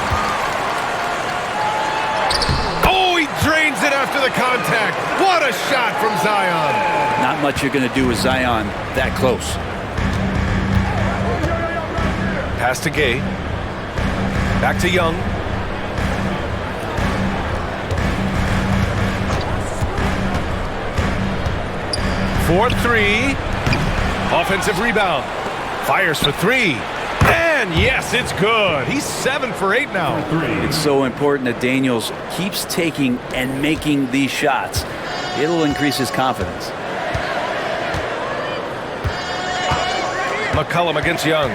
Oh, he drains it after the contact. What a shot from Zion. Not much you're going to do with Zion that close. Pass to Gay. Back to Young. For 3. Offensive rebound. Fires for 3. And yes, it's good. He's 7 for 8 now. It's so important that Daniels keeps taking and making these shots. It'll increase his confidence. McCollum against Young.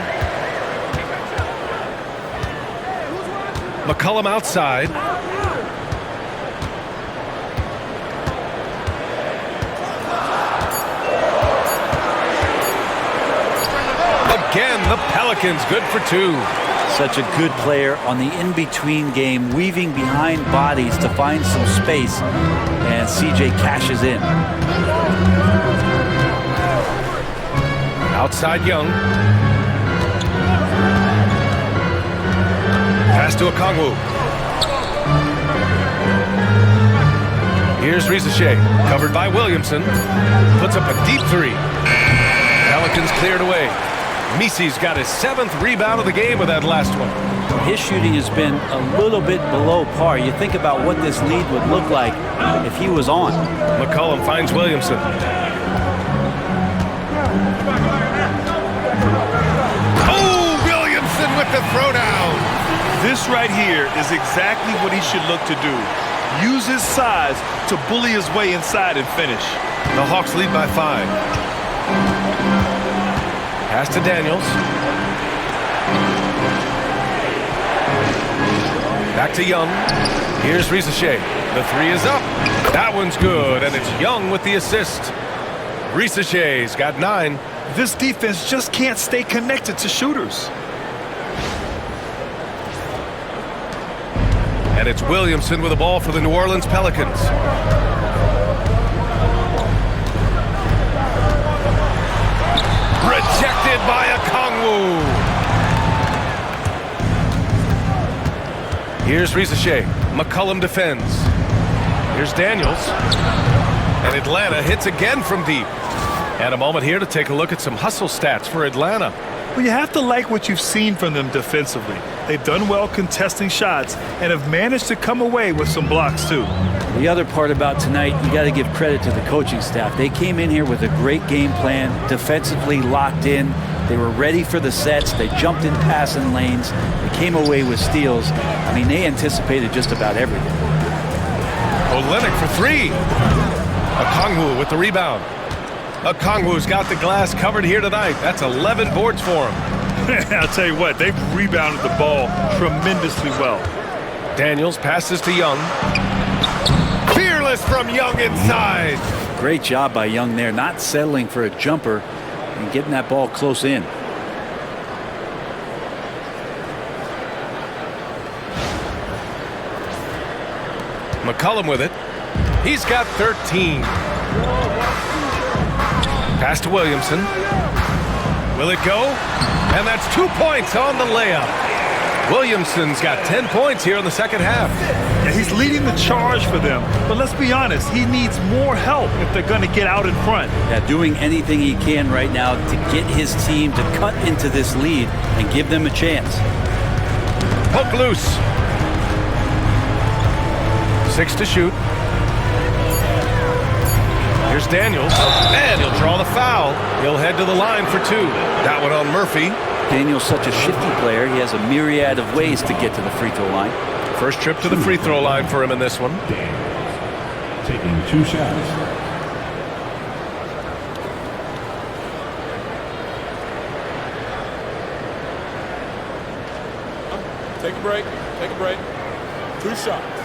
McCollum outside. Again, the Pelicans good for 2. Such a good player on the in-between game, weaving behind bodies to find some space, and CJ cashes in. Outside Young. Pass to Okongwu. Here's Rizachet, covered by Williamson. Puts up a deep 3. Pelicans cleared away. Misi's got his 7th rebound of the game with that last one. His shooting has been a little bit below par. You think about what this lead would look like if he was on. McCollum finds Williamson. Oh, Williamson with the throwdown. This right here is exactly what he should look to do. Use his size to bully his way inside and finish. The Hawks lead by 5. Pass to Daniels. Back to Young. Here's Rizachet. The 3 is up. That one's good, and it's Young with the assist. Risachet's got 9. This defense just can't stay connected to shooters. And it's Williamson with the ball for the New Orleans Pelicans. Rejected by Okongwu. Here's Rizachet. McCollum defends. Here's Daniels. And Atlanta hits again from deep. And a moment here to take a look at some hustle stats for Atlanta. Well, you have to like what you've seen from them defensively. They've done well contesting shots and have managed to come away with some blocks too. The other part about tonight, you got to give credit to the coaching staff. They came in here with a great game plan, defensively locked in. They were ready for the sets. They jumped in passing lanes. They came away with steals. I mean, they anticipated just about everything. Olynyk for 3. Okongwu with the rebound. Okongwu's got the glass covered here tonight. That's 11 boards for him. I'll tell you what, they've rebounded the ball tremendously well. Daniels passes to Young. Fearless from Young inside. Great job by Young there, not settling for a jumper and getting that ball close in. McCollum with it. He's got 13. Pass to Williamson. Will it go? And that's 2 points on the layup. Williamson's got 10 points here in the second half. Yeah, he's leading the charge for them. But let's be honest, he needs more help if they're going to get out in front. Yeah, doing anything he can right now to get his team to cut into this lead and give them a chance. Poke loose. 6 to shoot. Here's Daniels, and he'll draw the foul. He'll head to the line for 2. That one on Murphy. Daniel's such a shifty player. He has a myriad of ways to get to the free throw line. First trip to the free throw line for him in this one. Taking 2 shots. Take a break. Take a break. 2 shots.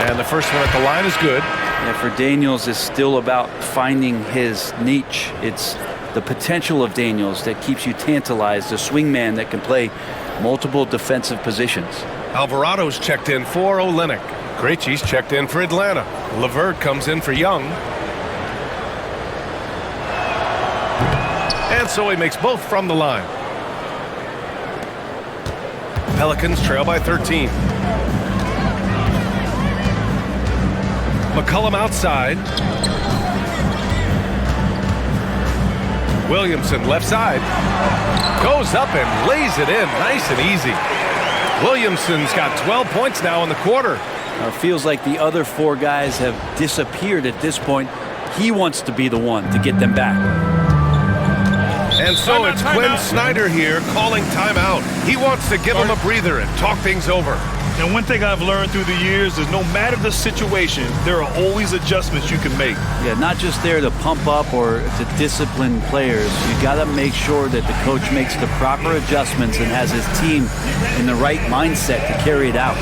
And the first one at the line is good. Yeah, for Daniels, it's still about finding his niche. It's the potential of Daniels that keeps you tantalized, a swingman that can play multiple defensive positions. Alvarado's checked in for Olynyk. Krejci's checked in for Atlanta. LeVert comes in for Young. And so he makes both from the line. Pelicans trail by 13. McCollum outside. Williamson left side. Goes up and lays it in nice and easy. Williamson's got 12 points now in the quarter. It feels like the other 4 guys have disappeared at this point. He wants to be the one to get them back. And so it's Quinn Snyder here calling timeout. He wants to give them a breather and talk things over. And one thing I've learned through the years is no matter the situation, there are always adjustments you can make. Yeah, not just there to pump up or to discipline players. You got to make sure that the coach makes the proper adjustments and has his team in the right mindset to carry it out.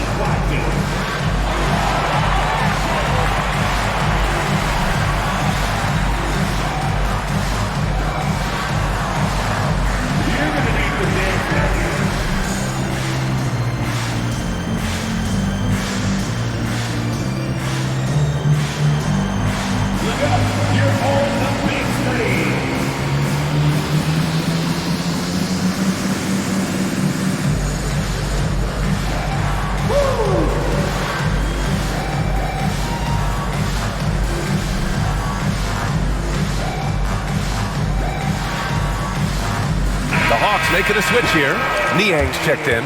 Making a switch here. Niang's checked in.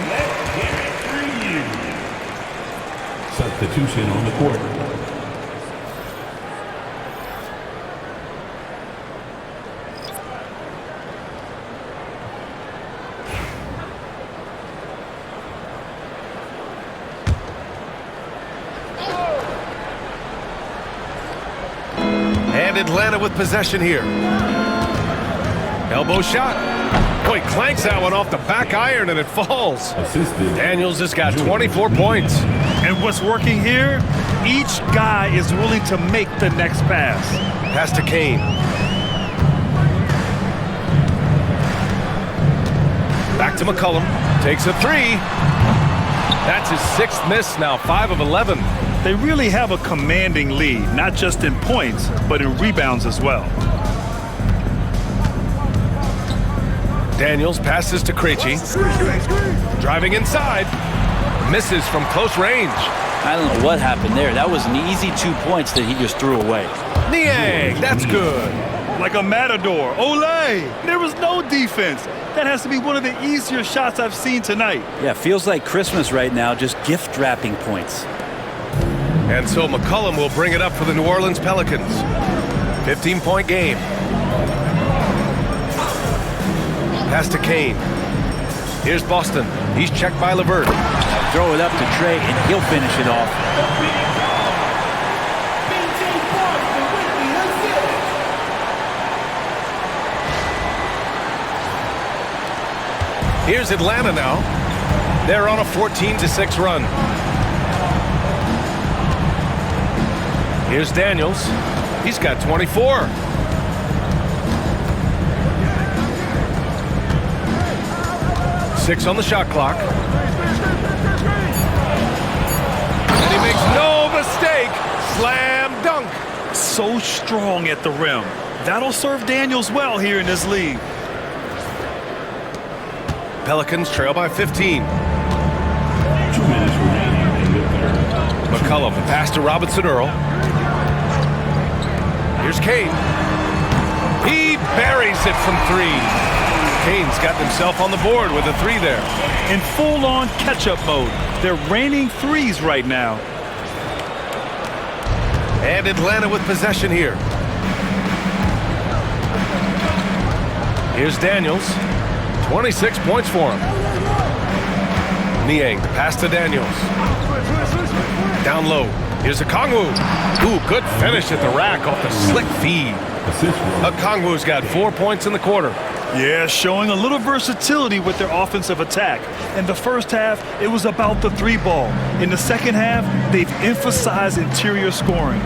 Substitution on the court. And Atlanta with possession here. Elbow shot. Boy, clanks that one off the back iron and it falls. Daniels has got 24 points. And what's working here, each guy is willing to make the next pass. Pass to Kane. Back to McCollum. Takes a 3. That's his 6th miss now, 5 of 11. They really have a commanding lead, not just in points, but in rebounds as well. Daniels passes to Krejci. Driving inside. Misses from close range. I don't know what happened there. That was an easy 2 points that he just threw away. Niang, that's good. Like a matador. Olay! There was no defense. That has to be one of the easier shots I've seen tonight. Yeah, feels like Christmas right now, just gift wrapping points. And so McCollum will bring it up for the New Orleans Pelicans. 15-point game. Pass to Kane. Here's Boston. He's checked by LeVert. Throw it up to Trae, and he'll finish it off. Here's Atlanta now. They're on a 14-6 run. Here's Daniels. He's got 24. Six on the shot clock. And he makes no mistake. Slam dunk. So strong at the rim. That'll serve Daniels well here in this league. Pelicans trail by 15. 2 minutes remaining in the third. McCollum, the pass to Robinson Earl. Here's Kane. He buries it from 3. Kane's got himself on the board with a 3 there. In full-on catch-up mode. They're raining threes right now. And Atlanta with possession here. Here's Daniels. 26 points for him. Niang, the pass to Daniels. Down low. Here's Okongwu. Ooh, good finish at the rack off the slick feed. Okongwu's got 4 points in the quarter. Yeah, showing a little versatility with their offensive attack. In the first half, it was about the 3 ball. In the second half, they've emphasized interior scoring.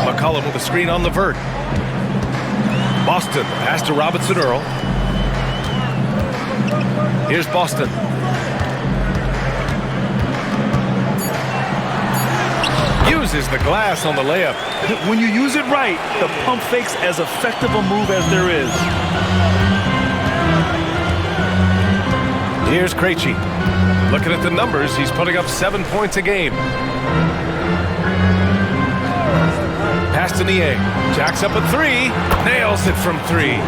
McCollum with a screen on Levert. Boston, pass to Robinson Earl. Here's Boston. Uses the glass on the layup. When you use it right, the pump fake's as effective a move as there is. Here's Krejci. Looking at the numbers, he's putting up 7 points a game. Pass to Niang. Jacks up a 3. Nails it from 3.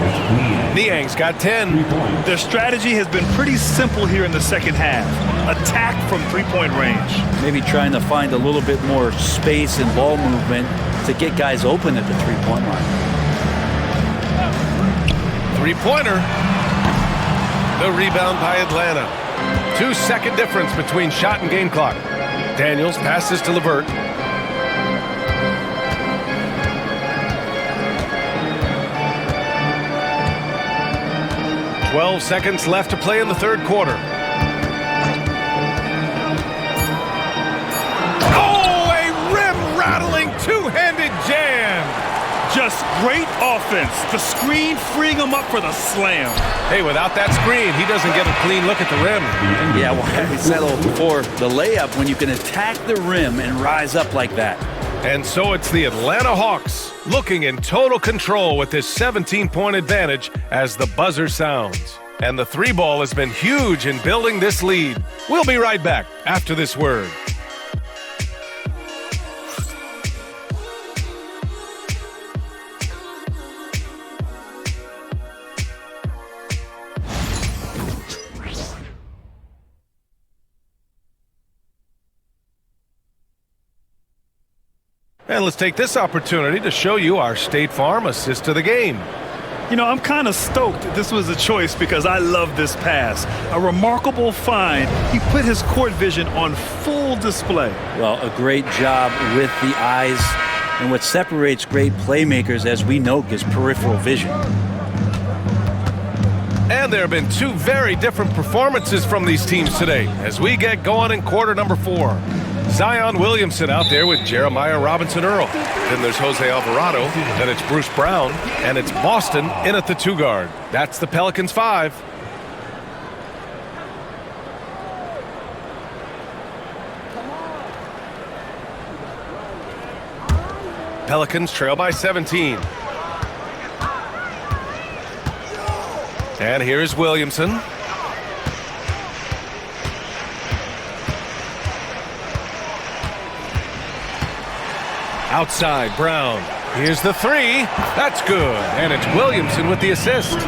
Niang's got 10. Their strategy has been pretty simple here in the second half. Attack from 3-point range. Maybe trying to find a little bit more space and ball movement to get guys open at the 3-point line. 3-pointer. The rebound by Atlanta. 2-second difference between shot and game clock. Daniels passes to Levert. "12 seconds left to play in the third quarter. Oh, a rim-rattling two-handed jam. Just great offense. The screen freeing him up for the slam. Hey, without that screen, he doesn't get a clean look at the rim. Yeah, well, I said before, the layup, when you can attack the rim and rise up like that. And so it's the Atlanta Hawks looking in total control with this 17-point advantage as the buzzer sounds. And the 3-ball has been huge in building this lead. We'll be right back after this word. And let's take this opportunity to show you our State Farm assist to the game. You know, I'm kind of stoked this was a choice because I love this pass. A remarkable find. He put his court vision on full display. Well, a great job with the eyes. And what separates great playmakers, as we know, is peripheral vision. And there have been 2 very different performances from these teams today as we get going in quarter number 4. Zion Williamson out there with Jeremiah Robinson Earl. Then there's Jose Alvarado. Then it's Bruce Brown. And it's Boston in at the 2 guard. That's the Pelicans 5. Pelicans trail by 17. And here's Williamson. Outside, Brown. Here's the 3. That's good. And it's Williamson with the assist.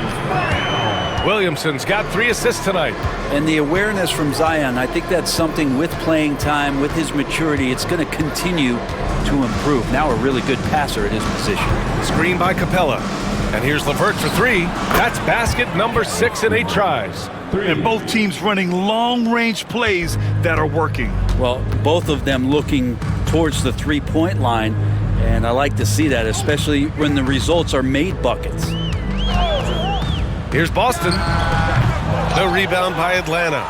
Williamson's got 3 assists tonight. And the awareness from Zion, I think that's something with playing time, with his maturity, it's going to continue to improve. Now a really good passer at his position. Screen by Capella. And here's Levert for 3. That's basket number 6 in 8 tries. And both teams running long-range plays that are working. Well, both of them looking towards the 3-point line, and I like to see that, especially when the results are made buckets. Here's Boston. The rebound by Atlanta.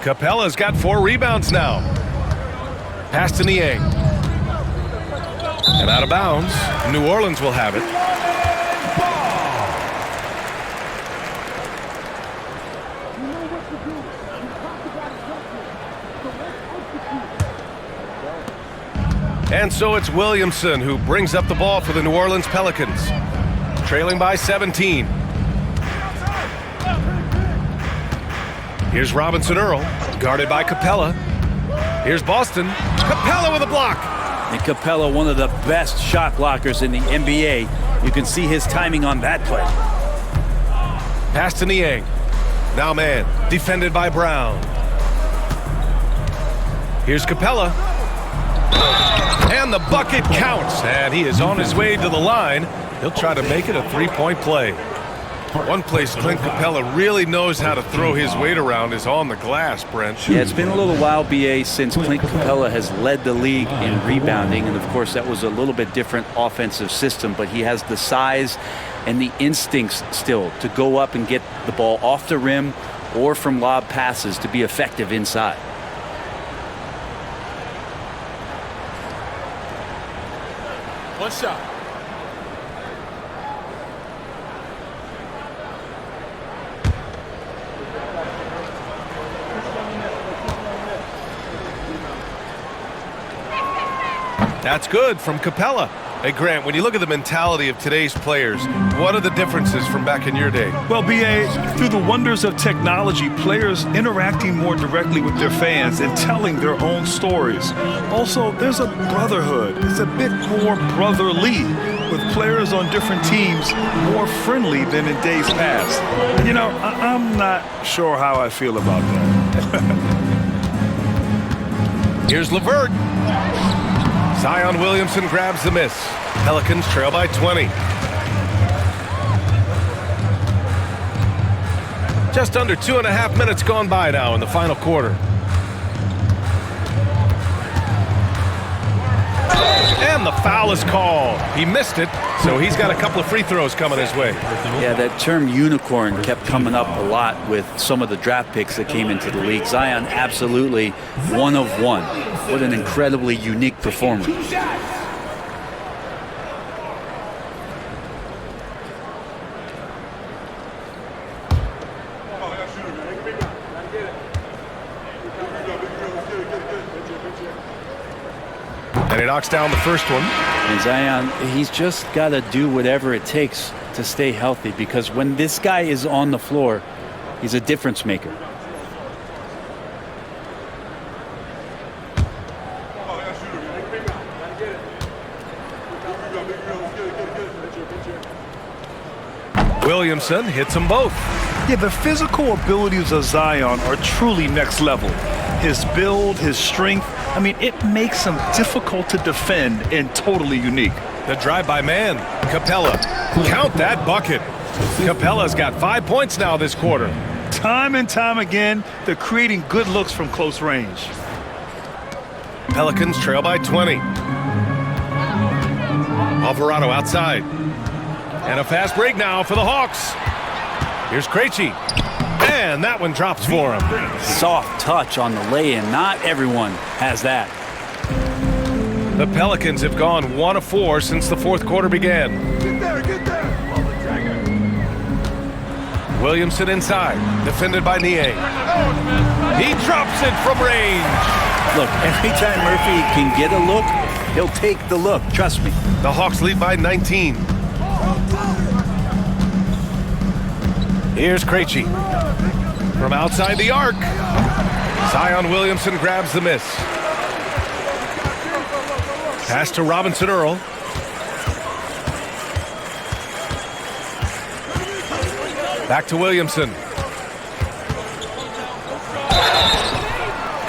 Capella's got 4 rebounds now. Pass to Niang. And out of bounds. New Orleans will have it. And so it's Williamson who brings up the ball for the New Orleans Pelicans. Trailing by 17. Here's Robinson Earl, guarded by Capella. Here's Boston. Capella with a block. And Capella, one of the best shot blockers in the NBA. You can see his timing on that play. Pass to Niang. Now man, defended by Brown. Here's Capella. And the bucket counts. And he is on his way to the line. He'll try to make it a 3-point play. One place Clint Capella really knows how to throw his weight around is on the glass, Brent. Yeah, it's been a little while, BA, since Clint Capella has led the league in rebounding. And, of course, that was a little bit different offensive system. But he has the size and the instincts still to go up and get the ball off the rim or from lob passes to be effective inside. One shot. That's good from Capella. Hey, Grant, when you look at the mentality of today's players, what are the differences from back in your day? Well, BA, through the wonders of technology, players interacting more directly with their fans and telling their own stories. Also, there's a brotherhood. It's a bit more brotherly, with players on different teams more friendly than in days past. And, you know, I'm not sure how I feel about that. Here's LeVert. Zion Williamson grabs the miss. Pelicans trail by 20. Just under 2.5 minutes gone by now in the final quarter. And the foul is called. He missed it, so he's got a couple of free throws coming his way. Yeah, that term unicorn kept coming up a lot with some of the draft picks that came into the league. Zion, absolutely one of one. What an incredibly unique performer. And he knocks down the first one. And Zion, he's just got to do whatever it takes to stay healthy, because when this guy is on the floor, he's a difference maker. Williamson hits them both. Yeah, the physical abilities of Zion are truly next level. His build, his strength, I mean, it makes him difficult to defend and totally unique. The drive by man, Capella. Count that bucket. Capella's got 5 points now this quarter. Time and time again, they're creating good looks from close range. Pelicans trail by 20. Alvarado outside. And a fast break now for the Hawks. Here's Krejci. And that one drops for him. Soft touch on the lay-in. Not everyone has that. The Pelicans have gone 1 of 4 since the fourth quarter began. Get there. Williamson inside, defended by Niang. He drops it from range. Look, every time Murphy can get a look, he'll take the look. Trust me. The Hawks lead by 19. Here's Krejci. From outside the arc, Zion Williamson grabs the miss. Pass to Robinson Earl. Back to Williamson.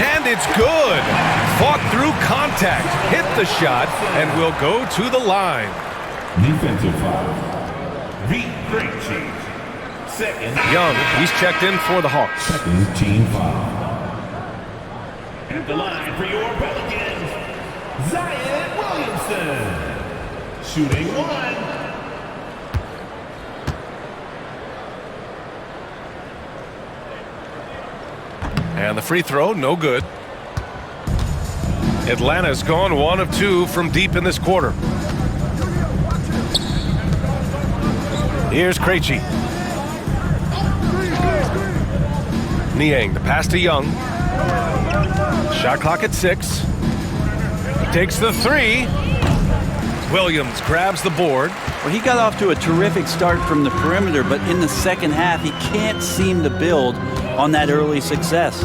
And it's good. Fought through contact, hit the shot, and will go to the line. Defensive foul. Krejci. Second. Young, he's checked in for the Hawks. Second team foul. At the line for your Pelicans, Zion Williamson. Shooting 1. And the free throw, no good. Atlanta's gone 1 of 2 from deep in this quarter. Here's Krejci. Niang, the pass to Young. Shot clock at 6. He takes the 3. Williams grabs the board. Well, he got off to a terrific start from the perimeter, but in the second half, he can't seem to build on that early success.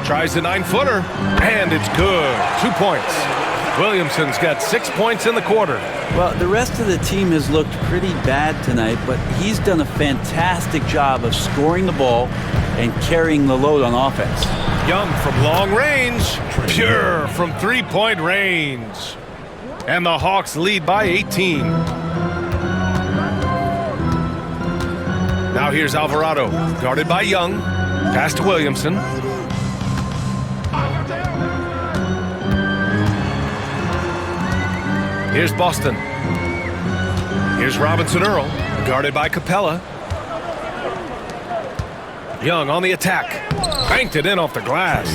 Tries a 9-footer, and it's good. 2 points. Williamson's got 6 points in the quarter. Well, the rest of the team has looked pretty bad tonight, but he's done a fantastic job of scoring the ball and carrying the load on offense. Young from long range, pure from three-point range. And the Hawks lead by 18. Now here's Alvarado, guarded by Young. Pass to Williamson. Here's Boston. Here's Robinson Earl, guarded by Capella. Young on the attack. Banked it in off the glass.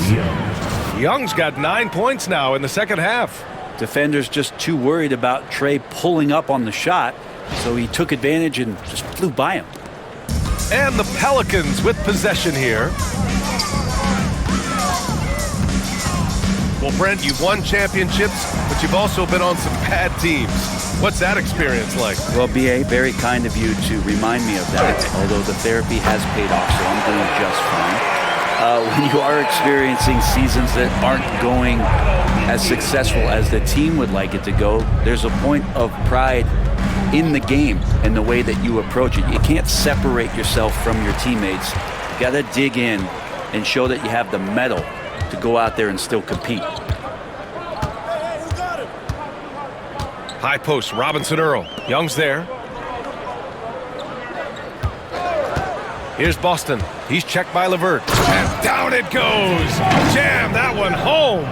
Young's got 9 points now in the second half. Defenders just too worried about Trae pulling up on the shot, so he took advantage and just flew by him. And the Pelicans with possession here. Well, Brent, you've won championships, but you've also been on some bad teams. What's that experience like? Well, B.A., very kind of you to remind me of that, although the therapy has paid off, so I'm doing just fine. When you are experiencing seasons that aren't going as successful as the team would like it to go, there's a point of pride in the game and the way that you approach it. You can't separate yourself from your teammates. You got to dig in and show that you have the mettle to go out there and still compete. High post, Robinson Earl. Young's there. Here's Boston. He's checked by LeVert. And down it goes. Jam that one home.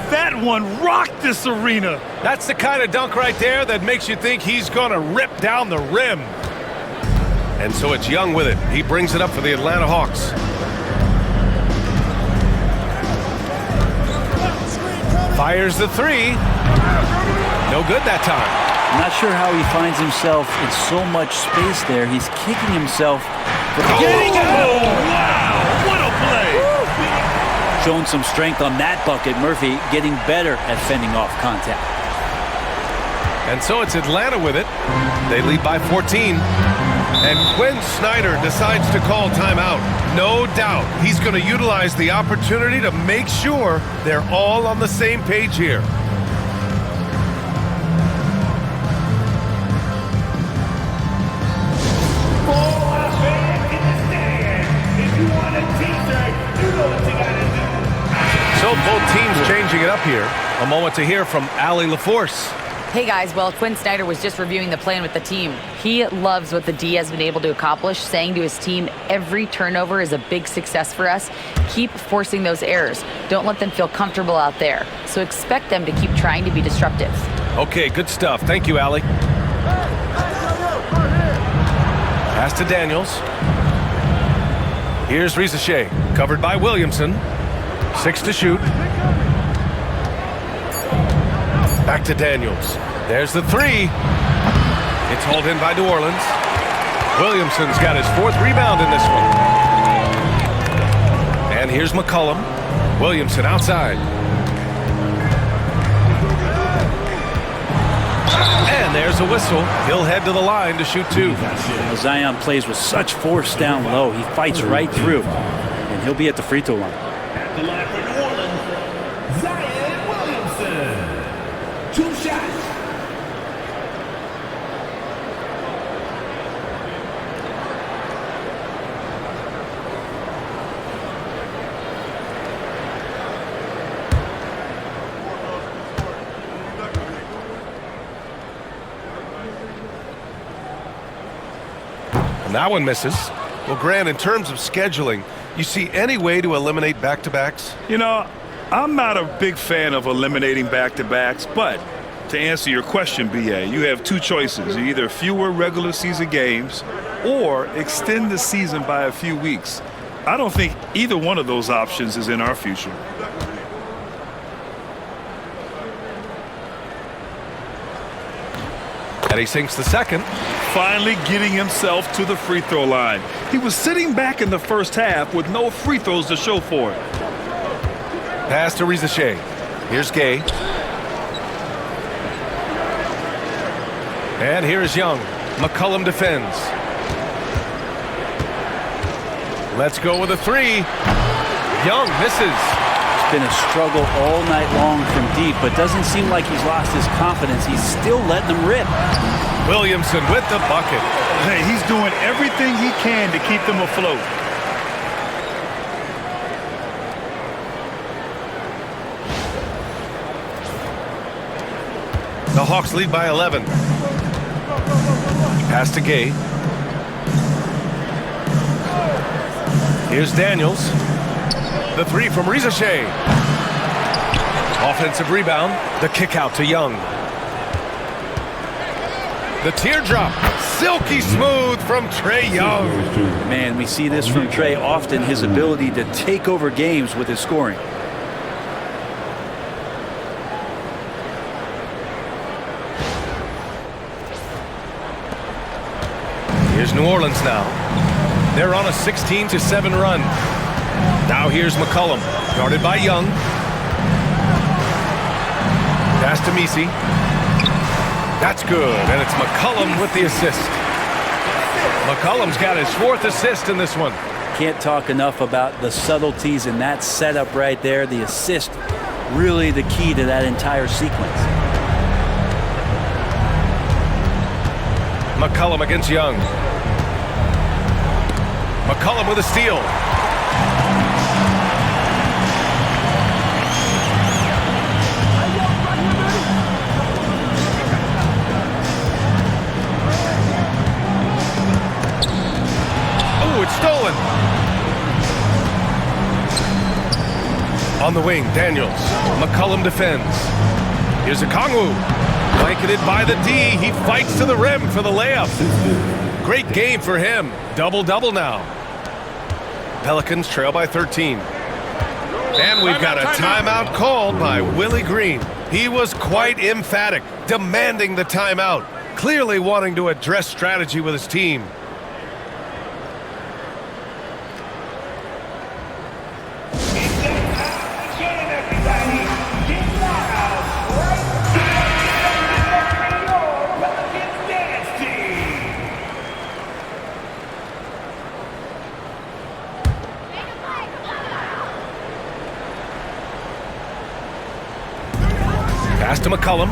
That one rocked this arena. That's the kind of dunk right there that makes you think he's going to rip down the rim. And so it's Young with it. He brings it up for the Atlanta Hawks. Fires the 3. No good that time. I'm not sure how he finds himself in so much space there. He's kicking himself. Wow, what a play. Showing some strength on that bucket. Murphy getting better at fending off contact. And so it's Atlanta with it. They lead by 14. And Quinn Snyder decides to call timeout. No doubt he's going to utilize the opportunity to make sure they're all on the same page here. So both teams changing it up here. A moment to hear from Allie LaForce. Hey guys, well, Quinn Snyder was just reviewing the plan with the team. He loves what the D has been able to accomplish, saying to his team, every turnover is a big success for us. Keep forcing those errors. Don't let them feel comfortable out there. So expect them to keep trying to be disruptive. Okay, good stuff. Thank you, Allie. Pass to Daniels. Here's Rizachet, covered by Williamson. 6 to shoot. Back to Daniels. There's the 3. It's hauled in by New Orleans. Williamson's got his 4th rebound in this one. And here's McCollum. Williamson outside. And there's a whistle. He'll head to the line to shoot 2. Zion plays with such force down low. He fights right through, and he'll be at the free throw line. At the line for New Orleans, Zion Williamson. 2 shots. And that one misses. Well, Grant, in terms of scheduling, you see any way to eliminate back-to-backs? You know, I'm not a big fan of eliminating back-to-backs, but To answer your question, BA, you have two choices. Either fewer regular season games or extend the season by a few weeks. I don't think either one of those options is in our future. And he sinks the second. Finally getting himself to the free throw line. He was sitting back in the first half with no free throws to show for it. Pass to Rizachet. Here's Gay. And here's Young. McCollum defends. Let's go with a three. Young misses. It's been a struggle all night long from deep, but doesn't seem like he's lost his confidence. He's still letting them rip. Williamson with the bucket. Hey, he's doing everything he can to keep them afloat. The Hawks lead by 11. Pass to Gay. Here's Daniels. The three from Rizachet. Offensive rebound. The kick out to Young. The teardrop. Silky smooth from Trae Young. Man, we see this from Trae often, his ability to take over games with his scoring. Here's New Orleans now. They're on a 16-7 run. Now here's McCollum, guarded by Young. Pass to Misi. That's good, and it's McCollum with the assist. McCollum's got his fourth assist in this one. Can't talk enough about the subtleties in that setup right there. The assist, really the key to that entire sequence. McCollum against Young. McCollum with a steal. Oh, it's stolen. On the wing, Daniels. McCollum defends. Here's Okongwu. Blanketed by the D. He fights to the rim for the layup. Great game for him. Double-double now. Pelicans trail by 13. And we've got a timeout called by Willie Green. He was quite emphatic, demanding the timeout, clearly wanting to address strategy with his team. Pass to McCollum.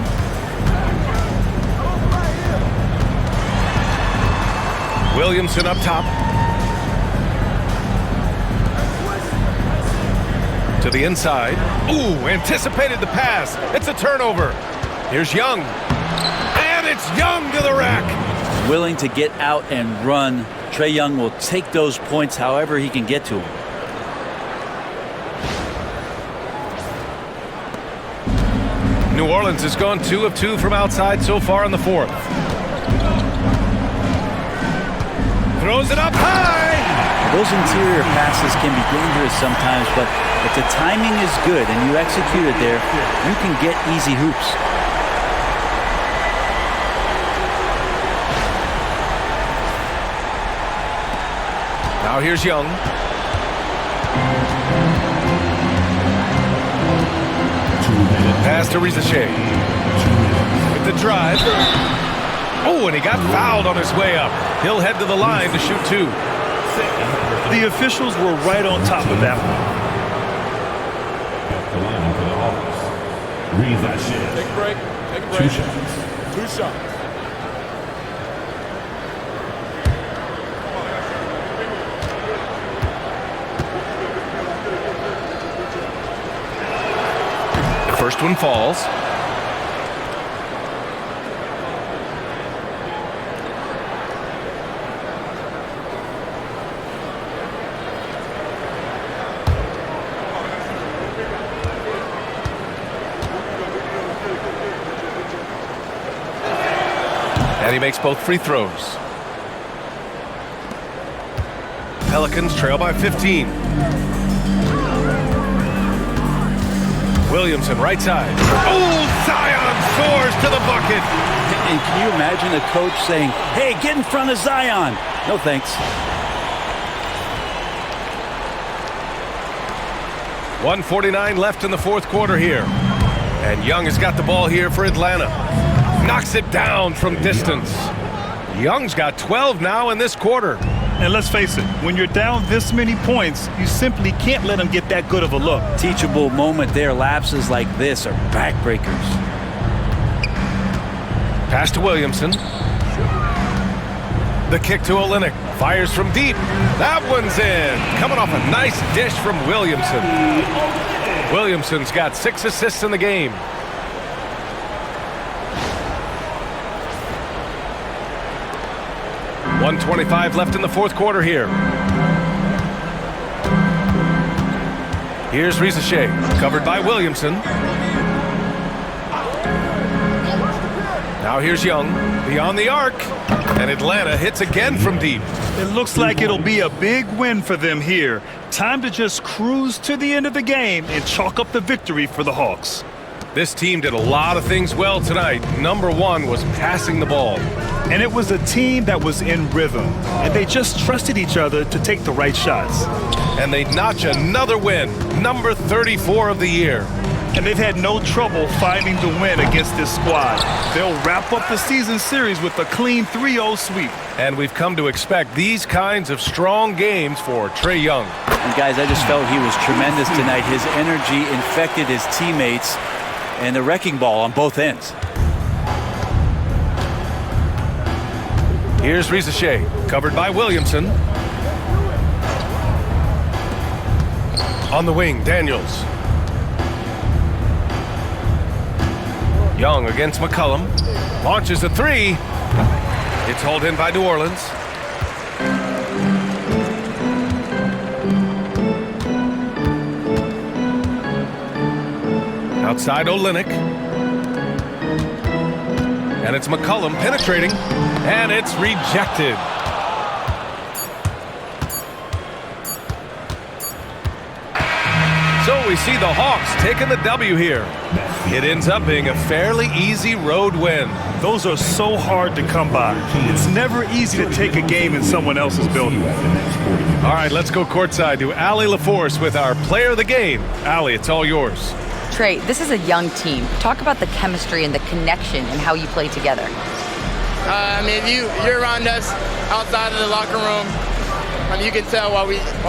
Williamson up top. To the inside. Ooh, anticipated the pass. It's a turnover. Here's Young. And it's Young to the rack. Willing to get out and run. Trae Young will take those points however he can get to them. New Orleans has gone 2 of 2 from outside so far in the fourth. Throws it up high. Those interior passes can be dangerous sometimes, but if the timing is good and you execute it there, you can get easy hoops. Now here's Young. Pass to Rizachet. With the drive. Oh, and he got fouled on his way up. He'll head to the line to shoot 2. The officials were right on top of that one. The line for the Hawks. Rizachet. Take a break. Take a break. 2 shots. First one falls. makes both free throws. Pelicans trail by 15. Williamson, right side. Oh, Zion soars to the bucket. And can you imagine a coach saying, hey, get in front of Zion? No thanks. 1:49 left in the fourth quarter here. And Young has got the ball here for Atlanta. Knocks it down from distance. Young's got 12 now in this quarter. And let's face it, when you're down this many points, you simply can't let them get that good of a look. Teachable moment there. Lapses like this are backbreakers. Pass to Williamson. The kick to Olynyk. Fires from deep. That one's in. Coming off a nice dish from Williamson. Williamson's got 6 assists in the game. .125 left in the fourth quarter here. Here's Rizachet, covered by Williamson. Now here's Young, beyond the arc, and Atlanta hits again from deep. It looks like it'll be a big win for them here. Time to just cruise to the end of the game and chalk up the victory for the Hawks. This team did a lot of things well tonight. Number one was passing the ball. And it was a team that was in rhythm, and they just trusted each other to take the right shots. And they notch another win, number 34 of the year. And they've had no trouble finding the win against this squad. They'll wrap up the season series with a clean 3-0 sweep. And we've come to expect these kinds of strong games for Trae Young. And guys, I just felt he was tremendous tonight. His energy infected his teammates, and the wrecking ball on both ends. Here's Rizachet, covered by Williamson. On the wing, Daniels. Young against McCollum. Launches a three. It's hauled in by New Orleans. Outside Olynyk. And it's McCollum penetrating. And it's rejected. So we see the Hawks taking the W here. It ends up being a fairly easy road win. Those are so hard to come by. It's never easy to take a game in someone else's building. All right, let's go courtside to Allie LaForce with our player of the game. Allie, it's all yours. Trae, this is a young team. Talk about the chemistry and the connection and how you play together. You're around us outside of the locker room. You can tell why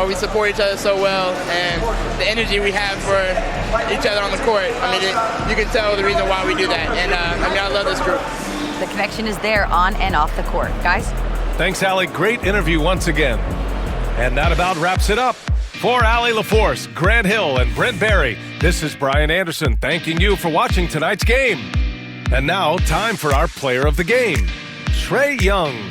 we support each other so well, and the energy we have for each other on the court. You can tell the reason why we do that. And I love this group. The connection is there on and off the court. Guys? Thanks, Allie. Great interview once again. And that about wraps it up. For Allie LaForce, Grant Hill, and Brent Barry, this is Brian Anderson thanking you for watching tonight's game. And now, time for our player of the game, Trae Young.